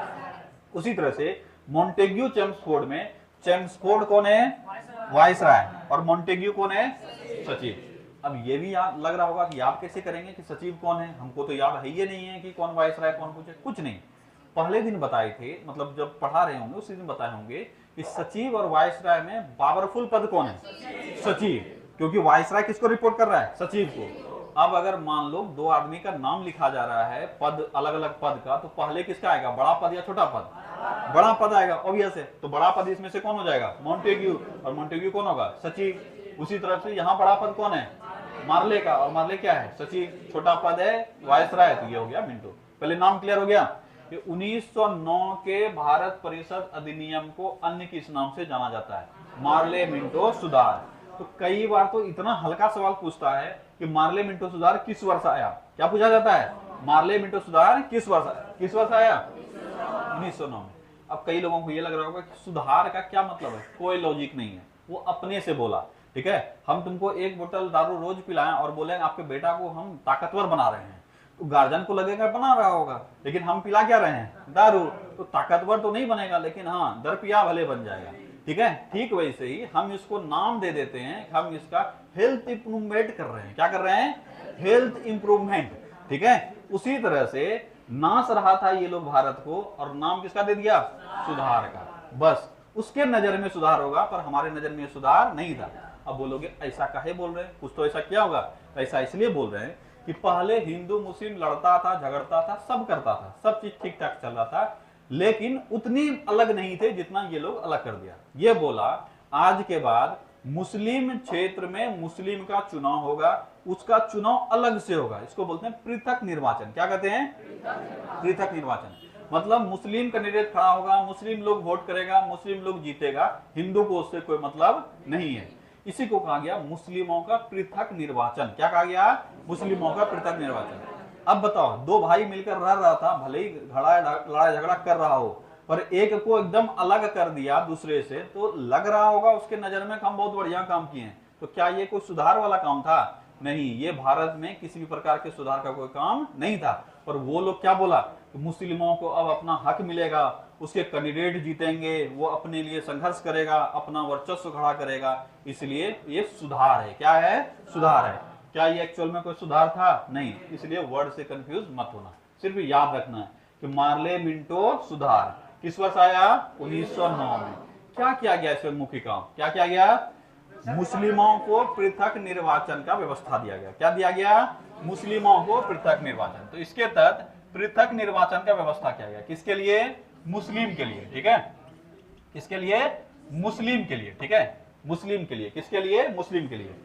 उसी तरह से मॉन्टेग्यू चेम्सफोर्ड में चेम्सफोर्ड कौन है? वाइसराय। और मॉन्टेग्यू कौन है? सचिव। अब ये भी याद लग रहा होगा कि याद कैसे करेंगे कि सचिव कौन है, हमको तो याद है ये नहीं है कि कौन वाइसराय कौन पूछे। कुछ नहीं, पहले दिन बताए थे, मतलब जब पढ़ा रहे होंगे उसी दिन बताए होंगे कि सचिव और वाइसराय में पावरफुल पद कौन है? सचिव। क्योंकि वाइसराय किसको रिपोर्ट कर रहा है? सचिव को। अब अगर मान लो दो आदमी का नाम लिखा जा रहा है, पद अलग अलग पद का, तो पहले किसका आएगा? बड़ा पद या छोटा पद? बड़ा पद आएगा, ऑब्वियस है। तो बड़ा पद इसमें से कौन हो जाएगा? मॉन्टेग्यू। और मॉन्टेग्यू कौन होगा? सचिव। उसी तरह से यहाँ बड़ा पद कौन है? मार्ले का। और मार्ले क्या है? सचिव। छोटा पद है वायसराय, तो ये हो गया मिंटो। पहले नाम क्लियर हो गया कि 1909 के भारत परिषद अधिनियम को अन्य किस नाम से जाना जाता है? मार्ले मिंटो सुधार। तो कई बार तो इतना हल्का सवाल पूछता है कि मार्ले मिंटो सुधार किस वर्ष आया? क्या पूछा जाता है? मार्ले मिंटो सुधार किस वर्ष आया? 1909 में। अब कई लोगों को ये लग रहा होगा कि सुधार का क्या मतलब है, कोई लॉजिक नहीं है, वो अपने से बोला। ठीक है, हम तुमको एक बोतल दारू रोज पिलाएं और बोलें आपके बेटा को हम ताकतवर बना रहे हैं, तो गार्जियन को लगेगा बना रहा होगा, लेकिन हम पिला क्या रहे हैं? दारू। तो ताकतवर तो नहीं बनेगा, लेकिन हाँ दरपिया भले बन जाएगा। ठीक है, ठीक वैसे ही हम इसको नाम दे देते हैं, हम इसका हेल्थ इंप्रूवमेंट कर रहे हैं। क्या कर रहे हैं? Health improvement. ठीक है, उसी तरह से नाच रहा था ये लोग भारत को, और नाम किसका दे दिया? सुधार का। बस उसके नजर में सुधार होगा, पर हमारे नजर में सुधार नहीं था। अब बोलोगे ऐसा काहे बोल रहे हैं? कुछ तो ऐसा क्या होगा? ऐसा इसलिए बोल रहे हैं कि पहले हिंदू मुस्लिम लड़ता था, झगड़ता था, सब करता था, सब चीज ठीक ठाक चल रहा था, लेकिन उतनी अलग नहीं थे जितना ये लोग अलग कर दिया। ये बोला आज के बाद मुस्लिम क्षेत्र में मुस्लिम का चुनाव होगा, उसका चुनाव अलग से होगा। इसको बोलते हैं पृथक निर्वाचन। क्या कहते हैं? पृथक निर्वाचन। मतलब मुस्लिम कैंडिडेट खड़ा होगा, मुस्लिम लोग वोट करेगा, मुस्लिम लोग जीतेगा, हिंदू को उससे कोई मतलब नहीं है। इसी को कहा गया मुस्लिमों का पृथक निर्वाचन। क्या कहा गया? मुस्लिमों का पृथक निर्वाचन। अब बताओ, दो भाई मिलकर रह रहा था, भले ही लड़ाई झगड़ा कर रहा हो, पर एक को एकदम अलग कर दिया दूसरे से, तो लग रहा होगा उसके नजर में हम बहुत बढ़िया काम किए हैं। तो क्या ये कोई सुधार वाला काम था? नहीं, ये भारत में किसी भी प्रकार के सुधार का कोई काम नहीं था। पर वो लोग क्या बोला कि मुस्लिमों को अब अपना हक मिलेगा, उसके कैंडिडेट जीतेंगे, वो अपने लिए संघर्ष करेगा, अपना वर्चस्व खड़ा करेगा, इसलिए ये सुधार है। क्या है? सुधार है। क्या ये एक्चुअल में कोई सुधार था? नहीं। इसलिए वर्ड से कंफ्यूज मत होना, सिर्फ याद रखना है कि मार्ले मिंटो सुधार किस वर्ष आया? 1909 में। क्या किया गया इसमें? मुख्य काम क्या किया गया? मुस्लिमों को पृथक निर्वाचन का व्यवस्था दिया गया। क्या दिया गया? मुस्लिमों को पृथक निर्वाचन। तो इसके तहत पृथक निर्वाचन का व्यवस्था किया गया। किसके लिए? मुस्लिम के लिए। ठीक है, किसके लिए? मुस्लिम के लिए। ठीक है, मुस्लिम के लिए। किसके लिए? मुस्लिम के लिए।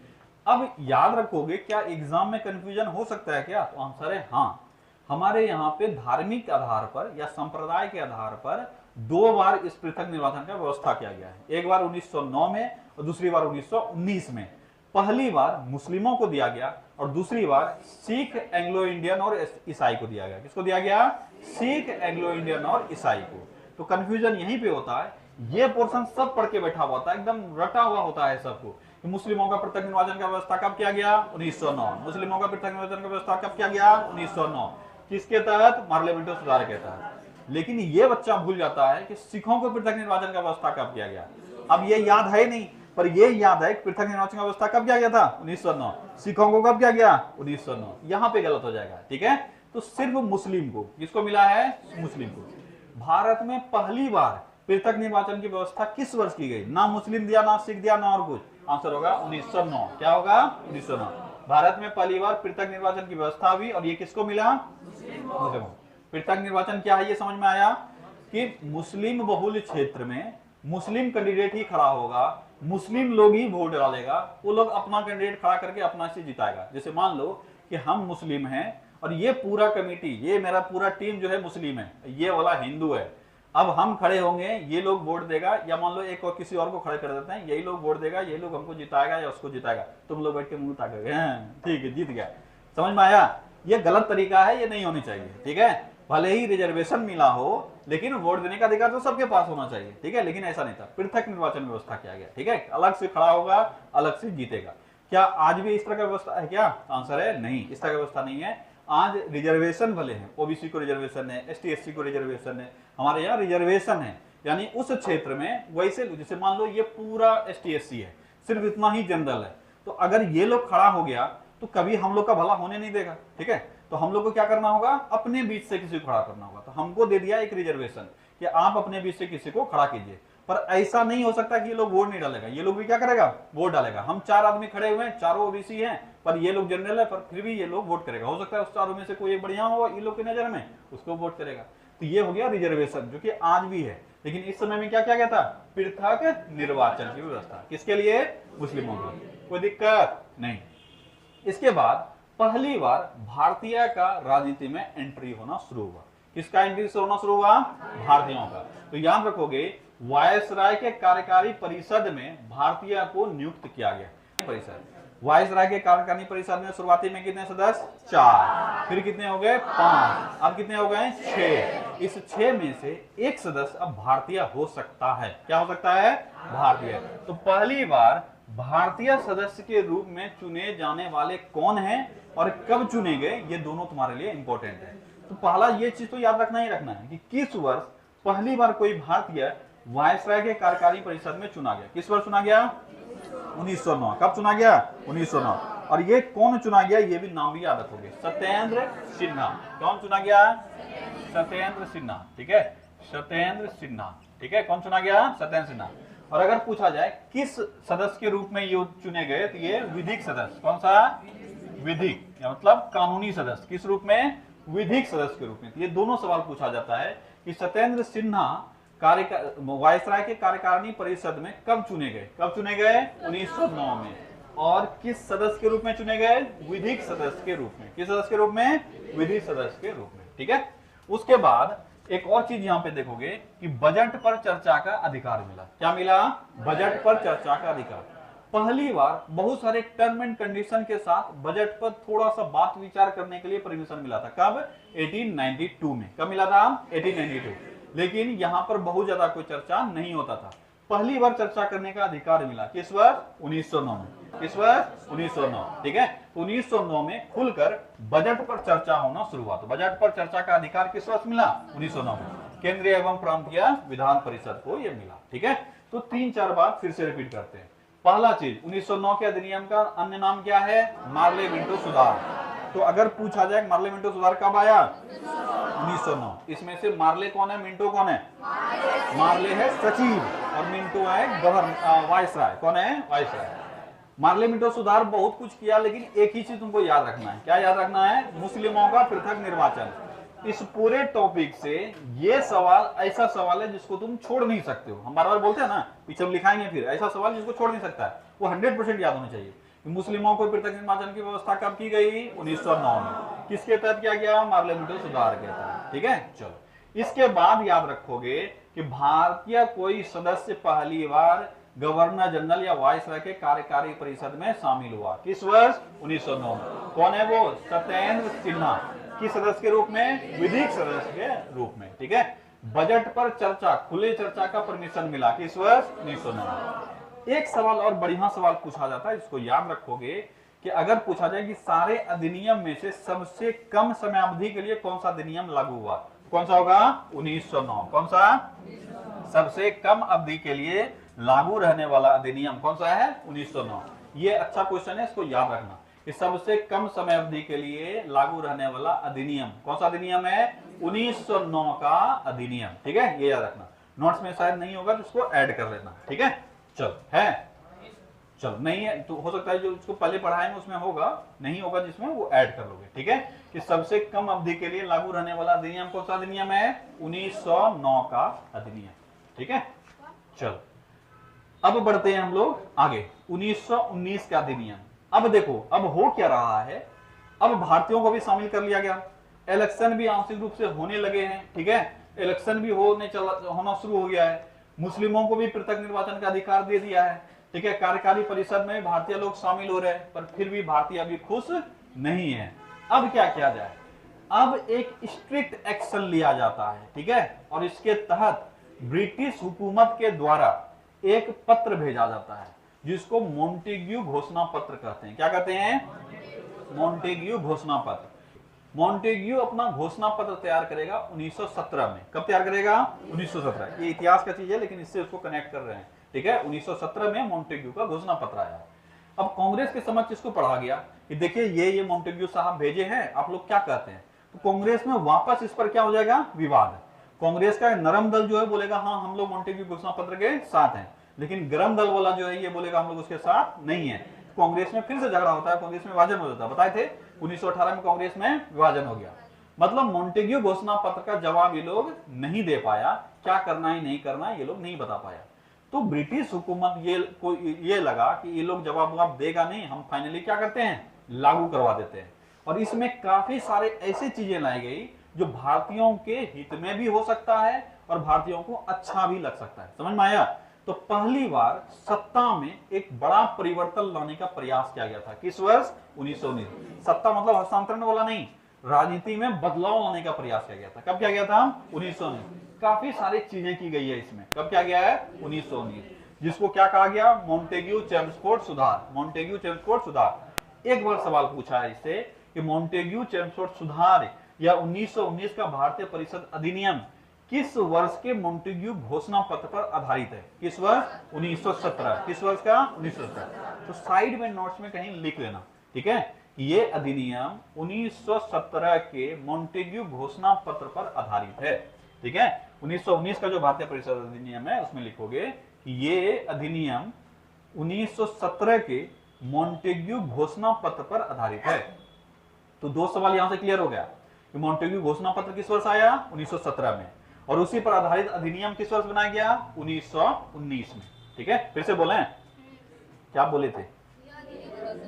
अब याद रखोगे, क्या एग्जाम में कंफ्यूजन हो सकता है क्या? तो आंसर है हाँ। हमारे यहाँ पे धार्मिक आधार पर या संप्रदाय के आधार पर दो बार इस पृथक निर्वाचन का व्यवस्था किया गया है। एक बार 1909 में और दूसरी बार 1919 में। पहली बार मुस्लिमों को दिया गया और दूसरी बार सिख, एंग्लो इंडियन और ईसाई को दिया गया। किसको दिया गया? सिख, एंग्लो इंडियन और ईसाई को। तो कंफ्यूजन यहीं पे होता है, ये पोर्शन सब पढ़ के बैठा हुआ था, एकदम रटा हुआ होता है सबको। मुस्लिमों का पृथक निर्वाचन का व्यवस्था कब किया गया? 1909। मुस्लिमों का पृथक निर्वाचन का व्यवस्था कब किया गया? 1909। किसके तहत? मार्ले मिंटो सुधार के तहत। लेकिन ये बच्चा भूल जाता है कि सिखों को पृथक निर्वाचन का व्यवस्था कब किया गया। अब ये याद है नहीं, पर ये याद है पृथक निर्वाचन का व्यवस्था कब किया गया था? 1909। सिखों को कब किया गया? 1909। यहां पे गलत हो जाएगा। ठीक है, तो सिर्फ मुस्लिम को। किसको मिला है? मुस्लिम को। भारत में पहली बार पृथक निर्वाचन की व्यवस्था किस वर्ष की गई? ना मुस्लिम दिया, ना सिख दिया, ना और कुछ। आंसर होगा 1909। क्या होगा? 1909। भारत में पहली बार पृथक निर्वाचन की व्यवस्था हुई और ये किसको मिला? मुस्लिमों। पृथक निर्वाचन क्या है ये समझ में आया कि मुस्लिम बहुल क्षेत्र में मुस्लिम कैंडिडेट ही खड़ा होगा, मुस्लिम लोग ही वोट डालेगा, वो लोग अपना कैंडिडेट खड़ा करके अपना से जिताएगा। जैसे मान लो कि हम मुस्लिम हैं और ये पूरा कमेटी, ये मेरा पूरा टीम जो है मुस्लिम है, ये वाला हिंदू है। अब हम खड़े होंगे, ये लोग वोट देगा, या मान लो एक और किसी और को खड़े कर देते हैं, यही लोग वोट देगा, यही लोग हमको जिताएगा या उसको जिताएगा, तुम लोग बैठ के मुंह ताकोगे, ठीक है जीत गया। समझ में आया? ये गलत तरीका है, ये नहीं होनी चाहिए। ठीक है, भले ही रिजर्वेशन मिला हो, लेकिन वोट देने का अधिकार तो सबके पास होना चाहिए। ठीक है, लेकिन ऐसा नहीं था। पृथक निर्वाचन व्यवस्था किया गया। ठीक है, अलग से खड़ा होगा, अलग से जीतेगा। क्या आज भी इस तरह का व्यवस्था है क्या? आंसर है नहीं, इस तरह की व्यवस्था नहीं है। आज रिजर्वेशन भले हैं, ओबीसी को रिजर्वेशन है, एसटी एससी को रिजर्वेशन है, हमारे यहाँ रिजर्वेशन है, यानी उस क्षेत्र में वैसे जैसे मान लो ये पूरा एसटी एससी है, सिर्फ इतना ही जनरल है, तो अगर ये लोग खड़ा हो गया तो कभी हम लोग का भला होने नहीं देगा। ठीक है, तो हम लोग को क्या करना होगा? अपने बीच से किसी को खड़ा करना होगा। तो हमको दे दिया एक रिजर्वेशन कि आप अपने बीच से किसी को खड़ा कीजिए, पर ऐसा नहीं हो सकता कि ये लोग वोट नहीं डालेगा। ये लोग भी क्या करेगा? वोट डालेगा। हम चार आदमी खड़े हुए हैं, चारों ओबीसी हैं, पर ये लोग जनरल है, पर फिर भी ये लोग वोट करेगा। हो सकता है उस चारों में से कोई एक बढ़िया हो ये लोग की नजर में, उसको वोट करेगा। तो ये हो गया रिजर्वेशन, जो कि आज भी है, लेकिन इस समय में क्या किया गया था, पृथक निर्वाचन की व्यवस्था। किसके लिए, मुस्लिमों के लिए। कोई दिक्कत नहीं। इसके बाद पहली बार भारतीय का राजनीति में एंट्री होना शुरू हुआ। किसका एंट्री होना शुरू हुआ, भारतीयों का। तो याद रखोगे, वायसराय के कार्यकारी परिषद में भारतीय को नियुक्त किया गया। परिषद, वायसराय के कार्यकारी परिषद में शुरुआती में कितने सदस्य, 4, फिर कितने हो गए, 5, अब कितने हो गए, 6। इस 6 में से एक सदस्य अब भारतीय हो सकता है। क्या हो सकता है, भारतीय। तो पहली बार भारतीय सदस्य के रूप में चुने जाने वाले कौन हैं और कब चुने गए, ये दोनों तुम्हारे लिए इंपॉर्टेंट है। तो पहला ये चीज तो याद रखना ही रखना है कि किस वर्ष पहली बार कोई भारतीय वायसराय के कार्यकारी परिषद में चुना गया। किस वर्ष चुना गया, 1909। कब चुना गया, 1909। और ये कौन चुना गया, ये भी नाम भी याद रखोगे, सत्येंद्र सिन्हा। कौन चुना गया, सत्येंद्र सिन्हा। ठीक है, सत्येंद्र सिन्हा। ठीक है, कौन चुना गया, सत्येंद्र सिन्हा। और अगर पूछा जाए किस सदस्य के रूप में ये चुने गए, तो ये विधिक सदस्य। कौन सा, विधिक, मतलब कानूनी सदस्य। किस रूप में, विधिक सदस्य के रूप में। ये दोनों सवाल पूछा जाता है कि सत्येंद्र सिन्हा वायसराय के कार्यकारिणी परिषद में कब चुने गए। कब चुने गए, 1909 में। और किस सदस्य के रूप में चुने गए, विधिक सदस्य के रूप में। किस सदस्य के रूप में, विधिक सदस्य के रूप में। ठीक है। उसके बाद एक और चीज यहां पे देखोगे कि बजट पर चर्चा का अधिकार मिला। क्या मिला, बजट पर चर्चा का अधिकार। पहली बार बहुत सारे टर्म एंड कंडीशन के साथ बजट पर थोड़ा सा बात विचार करने के लिए परमिशन मिला था। कब, 1892 में। कब मिला था, 1892। लेकिन यहां पर बहुत ज्यादा कोई चर्चा नहीं होता था। पहली बार चर्चा करने का अधिकार मिला किस वर्ष, 1909 में। किस वर्ष, 1909। ठीक है, 1909 में खुलकर बजट पर चर्चा होना शुरू हुआ। तो बजट पर चर्चा का अधिकार किस वर्ष मिला, 1909 में। केंद्रीय एवं प्रांतीय विधान परिषद को यह मिला। ठीक है, तो 3-4 बात फिर से रिपीट करते हैं। पहला चीज, 1909 के अधिनियम का अन्य नाम क्या है, मार्ले मिंटो सुधार। तो अगर पूछा जाए मार्ले मिंटो सुधार कब आया, 1909। इसमें से मार्ले कौन है, मिंटो कौन है, मार्ले है सचिव और मिंटो है गवर्नर, वायसराय। कौन है, वायसराय। मार्ले मिंटो सुधार बहुत कुछ किया, लेकिन एक ही चीज तुमको याद रखना है। क्या याद रखना है, मुस्लिमों का पृथक निर्वाचन। इस पूरे टॉपिक से ये सवाल ऐसा सवाल है जिसको तुम छोड़ नहीं सकते हो। हम बार बार बोलते हैं ना, पीछे हम लिखाएंगे फिर, ऐसा सवाल जिसको छोड़ नहीं सकता है, वो 100% याद होना चाहिए। मुस्लिमों को पृथक निर्वाचन की व्यवस्था कब की गई, 1909 में। किसके तहत किया गया, मार्ले मिंटो सुधार के तहत। ठीक है, चलो। इसके बाद याद रखोगे कि भारतीय कोई सदस्य पहली बार गवर्नर जनरल या वायसराय के कार्यकारी परिषद में शामिल हुआ। किस वर्ष, 1909 में। कौन है वो, सत्येंद्र सिन्हा। किस सदस्य के रूप में, विधिक सदस्य के रूप में। ठीक है, बजट पर चर्चा, खुले चर्चा का परमिशन मिला किस वर्ष, 1909। एक सवाल और बढ़िया सवाल पूछा जाता है, इसको याद रखोगे कि अगर पूछा जाए कि सारे अधिनियम में से सबसे कम समय अवधि के लिए कौन सा अधिनियम लागू हुआ, कौन सा होगा, 1909। कौन सा, सबसे कम अवधि के लिए लागू रहने वाला अधिनियम कौन सा है, 1909। ये अच्छा क्वेश्चन है, इसको याद रखना कि सबसे कम समय अवधि के लिए लागू रहने वाला अधिनियम कौन सा अधिनियम है, 1909 का अधिनियम। ठीक है, ये याद रखना। नोट्स में शायद नहीं होगा तो इसको ऐड कर लेना। ठीक है, चल है, चल नहीं है तो हो सकता है जो इसको पहले पढ़ाएंगे उसमें होगा, नहीं होगा जिसमें वो ऐड कर लोगे। ठीक है, कि सबसे कम अवधि के लिए लागू रहने वाला अधिनियम कौन सा अधिनियम है, 1909 का अधिनियम। ठीक है, चल अब बढ़ते हैं हम लोग आगे, 1919 का अधिनियम। अब देखो, अब हो क्या रहा है, अब भारतीयों को भी शामिल कर लिया गया, इलेक्शन भी आंशिक रूप से होने लगे हैं। ठीक है, इलेक्शन भी होना शुरू हो गया है, मुस्लिमों को भी पृथक निर्वाचन का अधिकार दे दिया है। ठीक है, कार्यकारी परिषद में भारतीय लोग शामिल हो रहे हैं, पर फिर भी भारतीय अभी खुश नहीं है। अब क्या किया जाए, अब एक स्ट्रिक्ट एक्शन लिया जाता है। ठीक है, और इसके तहत ब्रिटिश हुकूमत के द्वारा एक पत्र भेजा जाता है जिसको मोंटेग्यू घोषणा पत्र कहते हैं। क्या कहते हैं, मोंटेग्यू घोषणा पत्र। मोंटेग्यू अपना घोषणा पत्र तैयार करेगा 1917 में। कब तैयार करेगा, 1917। ये इतिहास का चीज है लेकिन इससे उसको कनेक्ट कर रहे हैं। ठीक है, 1917 में मोंटेग्यू का घोषणा पत्र आया। अब कांग्रेस के समक्ष इसको पढ़ा गया कि देखिए ये मोंटेग्यू साहब भेजे हैं, आप लोग क्या कहते हैं। तो कांग्रेस में वापस इस पर क्या हो जाएगा, विवाद। कांग्रेस का नरम दल जो है बोलेगा हाँ हम लोग मोंटेग्यू घोषणा पत्र के साथ हैं, लेकिन गरम दल वाला जो है ये बोलेगा हम लोग उसके साथ नहीं है। कांग्रेस में फिर से झगड़ा होता है, कांग्रेस में विभाजन हो जाता है। बताए थे 1918 में कांग्रेस में विभाजन हो गया। मतलब मॉन्टेग्यू घोषणा पत्र का जवाब ये लोग नहीं दे पाया, क्या करना है नहीं करना है ये लोग नहीं बता पाया। तो ब्रिटिश हुकूमत ये लगा कि ये लोग जवाब देगा नहीं, हम फाइनली क्या करते हैं, लागू करवा देते हैं। और इसमें काफी सारे ऐसे चीजें लाई गई जो भारतीयों के हित में भी हो सकता है और भारतीयों को अच्छा भी लग सकता है। समझ में आया? तो पहली बार सत्ता में एक बड़ा परिवर्तन लाने का प्रयास किया गया था। किस वर्ष? 1919। सत्ता मतलब हस्तांतरण वाला नहीं, राजनीति में बदलाव लाने का प्रयास किया गया था। कब किया गया था? 1919। काफी सारी चीजें की गई है इसमें। कब किया गया है? 1919, जिसको क्या कहा गया? मॉन्टेग्यू चेम्सफोर्ड सुधार। मॉन्टेग्यू चेम्सफोर्ड सुधार। एक बार सवाल पूछा है इससे कि मॉन्टेग्यू चेम्सफोर्ड सुधार या 1919 का भारतीय परिषद अधिनियम किस वर्ष के मॉन्टेग्यू घोषणा पत्र पर आधारित है? किस वर्ष? 1917। किस वर्ष का? 1917। तो साइड में नोट्स में कहीं लिख लेना, ठीक है? ये अधिनियम 1917 के मॉन्टेग्यू घोषणा पत्र पर आधारित है, ठीक है? 1919 का जो भारतीय परिषद अधिनियम है उसमें लिखोगे कि ये अधिनियम 1917 के मॉन्टेग्यू घोषणा पत्र पर आधारित है। तो दो सवाल यहां से क्लियर हो गया कि मॉन्टेग्यू घोषणा पत्र किस वर्ष आया? 1917 में। और उसी पर आधारित अधिनियम किस वर्ष बनाया गया? 1919 में, ठीक है? फिर से बोले, क्या बोले थे?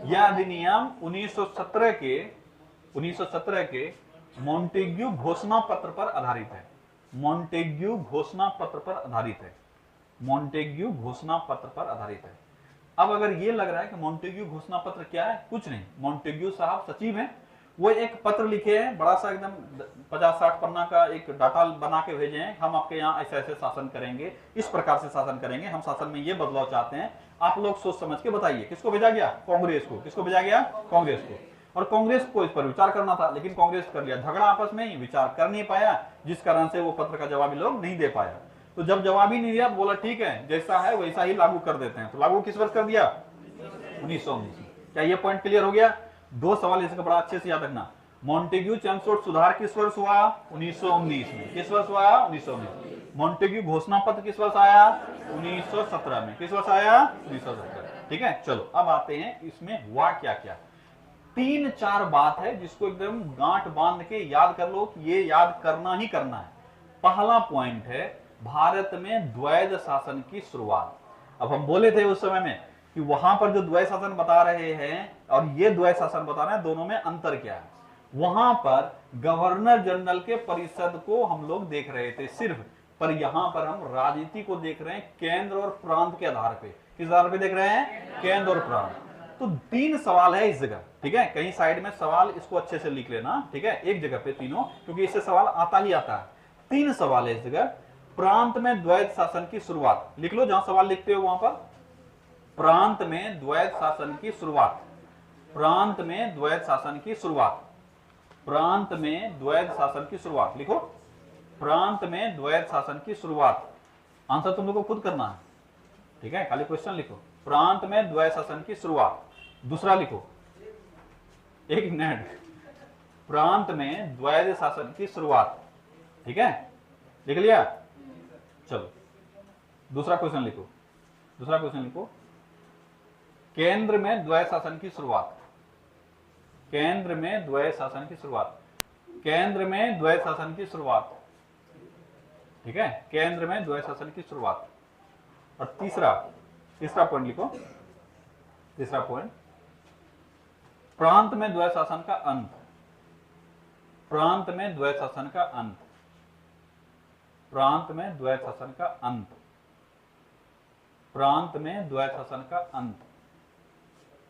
यह अधिनियम 1917 के मॉन्टेग्यू घोषणा पत्र पर आधारित है। मॉन्टेग्यू घोषणा पत्र पर आधारित है। मॉन्टेग्यू घोषणा पत्र पर आधारित है। अब अगर ये लग रहा है कि मॉन्टेग्यू घोषणा पत्र क्या है, कुछ नहीं, मॉन्टेग्यू साहब सचिव हैं, वो एक पत्र लिखे हैं, बड़ा सा एकदम 50-60 पन्ना का एक डाटा बना के भेजे हैं, हम आपके यहाँ ऐसे ऐसे शासन करेंगे, इस प्रकार से शासन करेंगे, हम शासन में ये बदलाव चाहते हैं, आप लोग सोच समझ के बताइए। किसको भेजा गया? कांग्रेस को। किसको भेजा गया? कांग्रेस को। और कांग्रेस को इस पर विचार करना था, लेकिन कांग्रेस कर लिया झगड़ा, आपस में ही विचार कर नहीं पाया, जिस कारण से वो पत्र का जवाब लोग नहीं दे पाया। तो जब जवाब ही नहीं दिया, बोला ठीक है जैसा है वैसा ही लागू कर देते हैं। तो लागू किस वर्ष कर दिया? 1919। क्या ये पॉइंट क्लियर हो गया? दो सवाल इसका बड़ा अच्छे से याद रखना। मॉन्टेग्यू चेम्सफोर्ड सुधार किस वर्ष हुआ? 1919 में। किस वर्ष हुआ? 1919। मॉन्टेग्यू घोषणा पत्र किस वर्ष आया? 1917 में। किस वर्ष आया? 1917। ठीक है, चलो अब आते हैं इसमें हुआ क्या क्या। 3-4 बात है जिसको एकदम गांठ बांध के याद कर लो कि ये याद करना ही करना है। पहला पॉइंट है भारत में द्वैध शासन की शुरुआत। अब हम बोले थे उस समय में कि वहां पर जो द्वैध शासन बता रहे हैं और ये द्वैध शासन बता रहे हैं, दोनों में अंतर क्या है। वहां पर गवर्नर जनरल के परिषद को हम लोग देख रहे थे सिर्फ, पर यहां पर हम राजनीति को देख रहे हैं केंद्र और प्रांत के आधार पे। किस आधार पे देख रहे हैं? केंद्र और प्रांत। तो 3 सवाल है इस जगह, ठीक है? कहीं साइड में सवाल इसको अच्छे से लिख लेना, ठीक है? एक जगह पे तीनों, क्योंकि इससे सवाल आता ही आता है। 3 सवाल है इस जगह। प्रांत में द्वैध शासन की शुरुआत लिख लो, जहां सवाल लिखते हो वहां पर। प्रांत में द्वैध शासन की शुरुआत। प्रांत में द्वैध शासन की शुरुआत। प्रांत में द्वैध शासन की शुरुआत लिखो। प्रांत में द्वैध शासन की शुरुआत। आंसर तुम लोग को खुद करना है, ठीक है? खाली क्वेश्चन लिखो। प्रांत में द्वैध शासन की शुरुआत। दूसरा लिखो, एक मिनट, प्रांत में द्वैध शासन की शुरुआत, ठीक है? लिख लिया? चलो दूसरा क्वेश्चन लिखो। दूसरा क्वेश्चन लिखो, केंद्र में द्वैध शासन की शुरुआत। केंद्र में द्वैध शासन की शुरुआत। केंद्र में द्वैध शासन की शुरुआत, ठीक है? केंद्र में द्वैध शासन की शुरुआत। और तीसरा पॉइंट लिखो। तीसरा पॉइंट, प्रांत में द्वैध शासन का अंत। प्रांत में द्वैध शासन का अंत। प्रांत में द्वैध शासन का अंत। प्रांत में द्वैध शासन का अंत।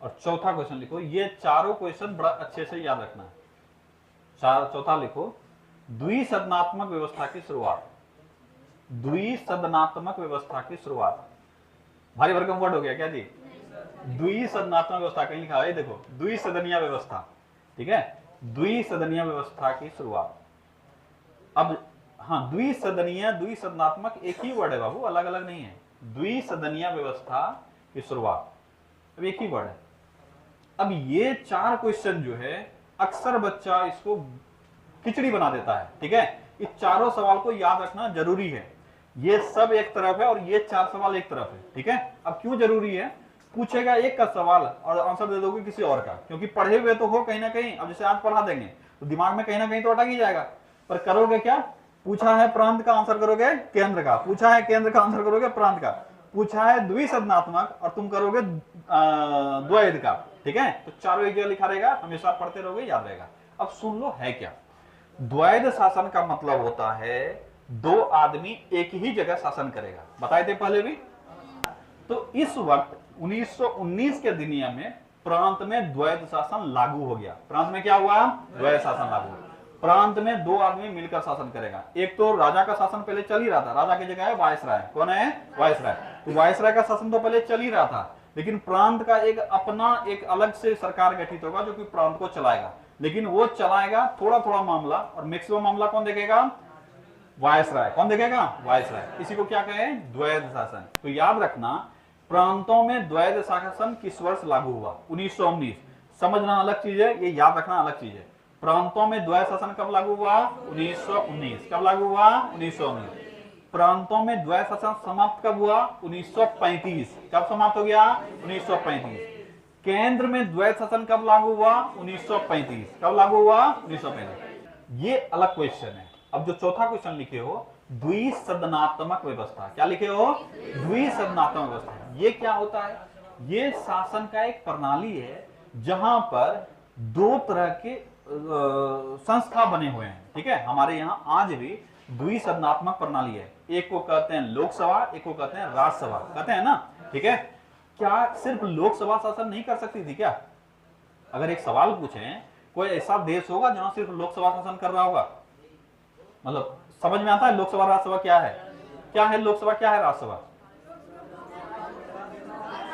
और चौथा क्वेश्चन लिखो। ये चारों क्वेश्चन बड़ा अच्छे से याद रखना है। चौथा लिखो, द्विसदनात्मक व्यवस्था की शुरुआत। द्विसदनात्मक व्यवस्था की शुरुआत। भारी भरकम वर्ड हो गया क्या जी? द्विसदनात्मक व्यवस्था कहीं लिखा है, देखो, द्विसदनीय व्यवस्था, ठीक है? द्विसदनीय व्यवस्था की शुरुआत। अब हाँ, द्विसदनीय द्विसदनात्मक एक ही वर्ड है बाबू, अलग अलग नहीं है। द्विसदनीय व्यवस्था की शुरुआत, अब एक ही वर्ड है। अब ये 4 क्वेश्चन जो है अक्सर बच्चा इसको खिचड़ी बना देता है, ठीक है? इस चारों सवाल को याद रखना जरूरी है। ये सब एक तरफ है और ये 4 सवाल एक तरफ है, ठीक है? अब क्यों जरूरी है? पूछेगा एक का सवाल और आंसर दे दोगे किसी और का, क्योंकि पढ़े हुए तो हो कहीं ना कहीं। अब जैसे आज पढ़ा देंगे तो दिमाग में कहीं ना कहीं तो अटक ही जाएगा, पर करोगे क्या? पूछा है प्रांत का, आंसर करोगे केंद्र का। पूछा है केंद्र का, आंसर करोगे प्रांत का। पूछा है द्विसदनात्मक और तुम करोगे द्वैध का। ठीक है, तो चारों एक जगह लिखा रहेगा, हमेशा पढ़ते रहोगे, याद रहेगा। अब सुन लो है क्या। द्वैध शासन का मतलब होता है दो आदमी एक ही जगह शासन करेगा, बताए थे पहले भी। तो इस वक्त 1919 के दुनिया में प्रांत में द्वैध शासन लागू हो गया। प्रांत में क्या हुआ? द्वैध शासन लागू हुआ। प्रांत में दो आदमी मिलकर शासन करेगा। एक तो राजा का शासन पहले चल ही रहा था, राजा की जगह है वायसराय। कौन है? वायसराय। तो वायसराय का शासन तो पहले चल ही रहा था, लेकिन प्रांत का एक अपना एक अलग से सरकार गठित होगा जो कि प्रांत को चलाएगा। लेकिन वो चलाएगा थोड़ा थोड़ा मामला, और मैक्सिमम मामला कौन देखेगा? वायसराय। कौन देखेगा? वायसराय। इसी को क्या कहें? द्वैध शासन। तो याद रखना, प्रांतों में द्वैध शासन किस वर्ष लागू हुआ? 1919। समझना अलग चीज है, ये याद रखना अलग चीज है। प्रांतों में द्वैध शासन कब लागू हुआ? 1919। कब लागू हुआ? 1919। प्रांतों में द्वैध शासन समाप्त कब हुआ? 1935। कब समाप्त हो गया? 1935। केंद्र में द्वैध शासन कब लागू हुआ? 1935। कब लागू हुआ? 1935। ये अलग क्वेश्चन है। अब जो चौथा क्वेश्चन लिखे हो, द्विसदनात्मक व्यवस्था। क्या लिखे हो? द्विसदनात्मक व्यवस्था। ये क्या होता है? ये शासन का एक प्रणाली है जहां पर दो तरह के संस्था बने हुए हैं। ठीक है, हमारे यहां आज भी द्विसदनात्मक प्रणाली है। एक को कहते हैं लोकसभा, एक को कहते हैं राज्यसभा, कहते हैं ना। ठीक है, क्या सिर्फ लोकसभा शासन नहीं कर सकती थी क्या? अगर एक सवाल पूछें, कोई ऐसा देश होगा जहां सिर्फ लोकसभा शासन कर रहा होगा? मतलब समझ में आता है लोकसभा राज्यसभा क्या है? क्या है लोकसभा, क्या है राज्यसभा?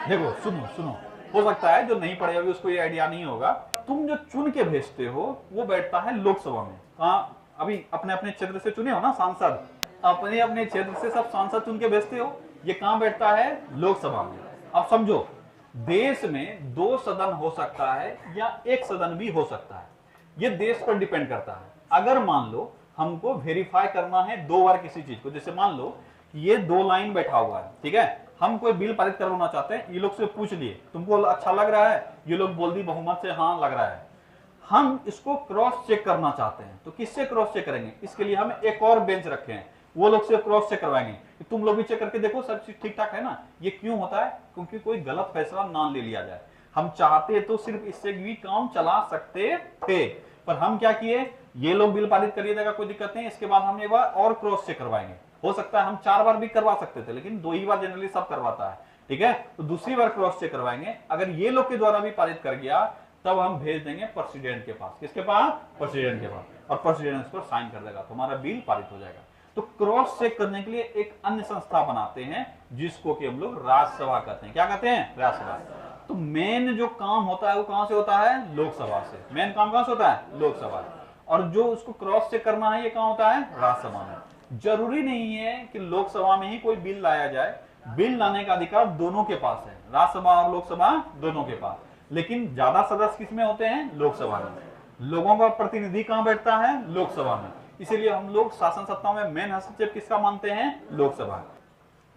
देखो सुनो सुनो, हो सकता है जो नहीं पढ़े अभी उसको ये आइडिया नहीं होगा। तुम जो चुन के भेजते हो वो बैठता है लोकसभा में। हाँ, अभी अपने अपने क्षेत्र से चुने हो ना सांसद, अपने अपने क्षेत्र से सब सांसद चुन के भेजते हो। ये कहां बैठता है? लोकसभा में। अब समझो, देश में दो सदन हो सकता है या एक सदन भी हो सकता है, ये देश पर डिपेंड करता है। अगर मान लो हमको वेरीफाई करना है दो बार किसी चीज को, जैसे मान लो ये दो लाइन बैठा हुआ है, ठीक है, हम कोई बिल पारित करवाना चाहते हैं, ये लोग से पूछ लिए तुमको अच्छा लग रहा है, ये लोग बोल दी बहुमत से हाँ लग रहा है। हम इसको क्रॉस चेक करना चाहते हैं, तो किससे क्रॉस चेक करेंगे? इसके लिए हम एक और बेंच रखे हैं, वो लोग से क्रॉस चेक करवाएंगे। तुम लोग भी चेक करके देखो सब चीज ठीक ठाक है ना। ये क्यों होता है? क्योंकि कोई गलत फैसला ना ले लिया जाए। हम चाहते तो सिर्फ इससे भी काम चला सकते थे, पर हम क्या किए, ये लोग बिल पारित करिए देगा, कोई दिक्कत नहीं, इसके बाद हम एक बार और क्रॉस चेक करवाएंगे। हो सकता है हम 4 बार भी करवा सकते थे, लेकिन 2 ही बार जनरली सब करवाता है। ठीक है, तो दूसरी बार क्रॉस चेक करवाएंगे। अगर ये लोग के द्वारा भी पारित कर गया, तब हम भेज देंगे प्रेसिडेंट के पास। किसके पास? प्रेसिडेंट के पास। और प्रेसिडेंट इस पर साइन कर देगा, तो हमारा बिल पारित हो जाएगा। तो क्रॉस चेक करने के लिए एक अन्य संस्था बनाते हैं जिसको कि हम लोग राज्यसभा कहते हैं। क्या कहते हैं? राज्यसभा। तो मेन जो काम होता है वो कहां से होता है? लोकसभा से। मेन काम कहां से होता है? लोकसभा। और जो उसको क्रॉस चेक करना है ये कहां होता है? राज्यसभा में। जरूरी नहीं है कि लोकसभा में ही कोई बिल लाया जाए, बिल लाने का अधिकार दोनों के पास है, राज्यसभा और लोकसभा दोनों के पास। लेकिन ज्यादा सदस्य किसमें होते हैं? लोकसभा में। लोगों का प्रतिनिधि कहां बैठता है? लोकसभा में। इसीलिए हम लोग शासन सत्ता में मेन हस्तक्षेप किसका मानते हैं? लोकसभा।